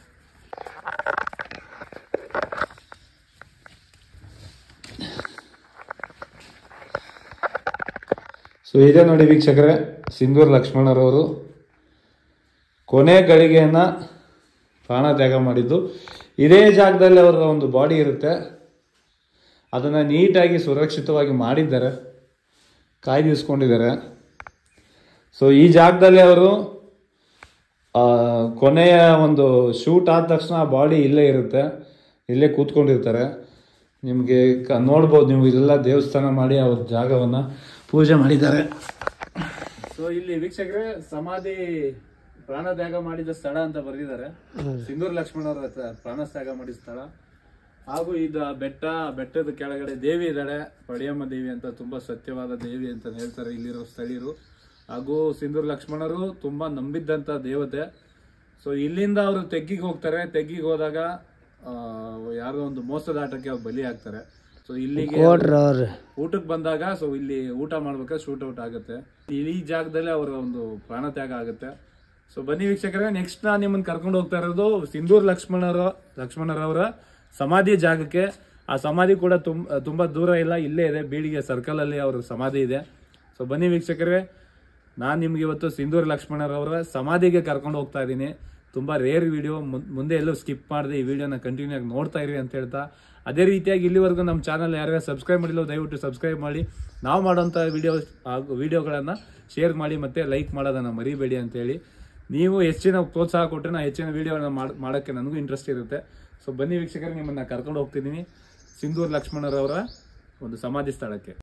ಸೊ ಇದೇ ನೋಡಿ ವೀಕ್ಷಕರೇ, ಸಿಂಧೂರ ಲಕ್ಷ್ಮಣರವರು ಕೊನೆ ಗಳಿಗೆಯನ್ನ ಪ್ರಾಣ ತ್ಯಾಗ ಮಾಡಿದ್ದು. ಇದೇ ಜಾಗದಲ್ಲಿ ಅವರ ಒಂದು ಬಾಡಿ ಇರುತ್ತೆ, ಅದನ್ನು ನೀಟಾಗಿ ಸುರಕ್ಷಿತವಾಗಿ ಮಾಡಿದ್ದಾರೆ, ಕಾಯ್ದಿರಿಸ್ಕೊಂಡಿದ್ದಾರೆ. ಸೊ ಈ ಜಾಗದಲ್ಲಿ ಅವರು ಕೊನೆಯ ಒಂದು ಶೂಟ್ ಆದ ತಕ್ಷಣ ಆ ಬಾಡಿ ಇಲ್ಲೇ ಇರುತ್ತೆ, ಇಲ್ಲೇ ಕೂತ್ಕೊಂಡಿರ್ತಾರೆ. ನಿಮಗೆ ನೋಡ್ಬೋದು ನೀವು, ಇಲ್ಲೆಲ್ಲ ದೇವಸ್ಥಾನ ಮಾಡಿ ಅವ್ರ ಜಾಗವನ್ನ ಪೂಜೆ ಮಾಡಿದ್ದಾರೆ. ಸೊ ಇಲ್ಲಿ ವೀಕ್ಷಕರೇ ಸಮಾಧಿ ಪ್ರಾಣತ್ಯಾಗ ಮಾಡಿದ ಸ್ಥಳ ಅಂತ ಬರೆದಿದ್ದಾರೆ. ಸಿಂಧೂರ್ ಲಕ್ಷ್ಮಣ ಅವರ ಪ್ರಾಣತ್ಯಾಗ ಮಾಡಿದ ಸ್ಥಳ. ಹಾಗೂ ಇದು ಬೆಟ್ಟದ ಕೆಳಗಡೆ ದೇವಿ ಇದ್ದಾಳೆ, ಪಡಿಯಮ್ಮ ದೇವಿ ಅಂತ, ತುಂಬಾ ಸತ್ಯವಾದ ದೇವಿ ಅಂತ ಹೇಳ್ತಾರೆ ಇಲ್ಲಿರೋ ಸ್ಥಳೀಯರು. ಹಾಗೂ ಸಿಂಧೂರ್ ಲಕ್ಷ್ಮಣರು ತುಂಬಾ ನಂಬಿದ್ದಂತ ದೇವತೆ. ಸೊ ಇಲ್ಲಿಂದ ಅವರು ತೆಗ್ಗಿಗೆ ಹೋಗ್ತಾರೆ. ತೆಗ್ಗಿಗೆ ಹೋದಾಗ ಯಾರೋ ಒಂದು ಮೋಸದಾಟಕ್ಕೆ ಅವ್ರು ಬಲಿ ಆಗ್ತಾರೆ. ಸೊ ಇಲ್ಲಿಗೆ ಊಟಕ್ಕೆ ಬಂದಾಗ ಸೊ ಇಲ್ಲಿ ಊಟ ಮಾಡ್ಬೇಕಾದ್ರೆ ಶೂಟ್ ಔಟ್ ಆಗುತ್ತೆ. ಈ ಜಾಗದಲ್ಲಿ ಅವರ ಒಂದು ಪ್ರಾಣತ್ಯಾಗ ಆಗುತ್ತೆ. ಸೊ ಬನ್ನಿ ವೀಕ್ಷಕರೇ, ನೆಕ್ಸ್ಟ್ ನಾನು ನಿಮ್ಮನ್ನ ಕರ್ಕೊಂಡು ಹೋಗ್ತಾ ಇರೋದು ಸಿಂಧೂರ್ ಲಕ್ಷ್ಮಣರವರ ಸಮಾಧಿ ಜಾಗಕ್ಕೆ. ಆ ಸಮಾಧಿ ಕೂಡ ತುಂಬಾ ದೂರ ಇಲ್ಲ, ಇಲ್ಲೇ ಇದೆ, ಬೀಳಿಗೆ ಸರ್ಕಲ್ ಅಲ್ಲಿ ಅವ್ರ ಸಮಾಧಿ ಇದೆ. ಸೊ ಬನ್ನಿ ವೀಕ್ಷಕರೇ, ನಾನು ನಿಮ್ಗೆ ಇವತ್ತು ಸಿಂಧೂರ್ ಲಕ್ಷ್ಮಣರವರ ಸಮಾಧಿಗೆ ಕರ್ಕೊಂಡು ಹೋಗ್ತಾ ಇದ್ದೀನಿ. ತುಂಬಾ ರೇರ್ ವಿಡಿಯೋ, ಮುಂದೆ ಎಲ್ಲೂ ಸ್ಕಿಪ್ ಮಾಡದೆ ಈ ವಿಡಿಯೋನ ಕಂಟಿನ್ಯೂ ಆಗಿ ನೋಡ್ತಾ ಇರಿ ಅಂತ ಹೇಳ್ತಾ, ಅದೇ ರೀತಿಯಾಗಿ ಇಲ್ಲಿವರೆಗೂ ನಮ್ಮ ಚಾನಲ್ ಯಾರ್ಯಾರು ಸಬ್ಸ್ಕ್ರೈಬ್ ಮಾಡಿಲ್ಲ ದಯವಿಟ್ಟು ಸಬ್ಸ್ಕ್ರೈಬ್ ಮಾಡಿ. ನಾವು ಮಾಡೋಂಥ ವಿಡಿಯೋಗಳನ್ನು ಶೇರ್ ಮಾಡಿ ಮತ್ತೆ ಲೈಕ್ ಮಾಡೋದನ್ನು ಮರಿಬೇಡಿ ಅಂತೇಳಿ. ನೀವು ಹೆಚ್ಚಿನ ಪ್ರೋತ್ಸಾಹ ಕೊಟ್ಟರೆ ನಾನು ಹೆಚ್ಚಿನ ವಿಡಿಯೋನ ಮಾಡೋಕ್ಕೆ ನನಗೂ ಇಂಟ್ರೆಸ್ಟ್ ಇರುತ್ತೆ. ಸೊ ಬನ್ನಿ ವೀಕ್ಷಕರೇ, ನಿಮ್ಮನ್ನು ಕರ್ಕೊಂಡು ಹೋಗ್ತಿದ್ದೀನಿ ಸಿಂಧೂರ್ ಲಕ್ಷ್ಮಣರವರ ಒಂದು ಸಮಾಧಿ ಸ್ಥಳಕ್ಕೆ.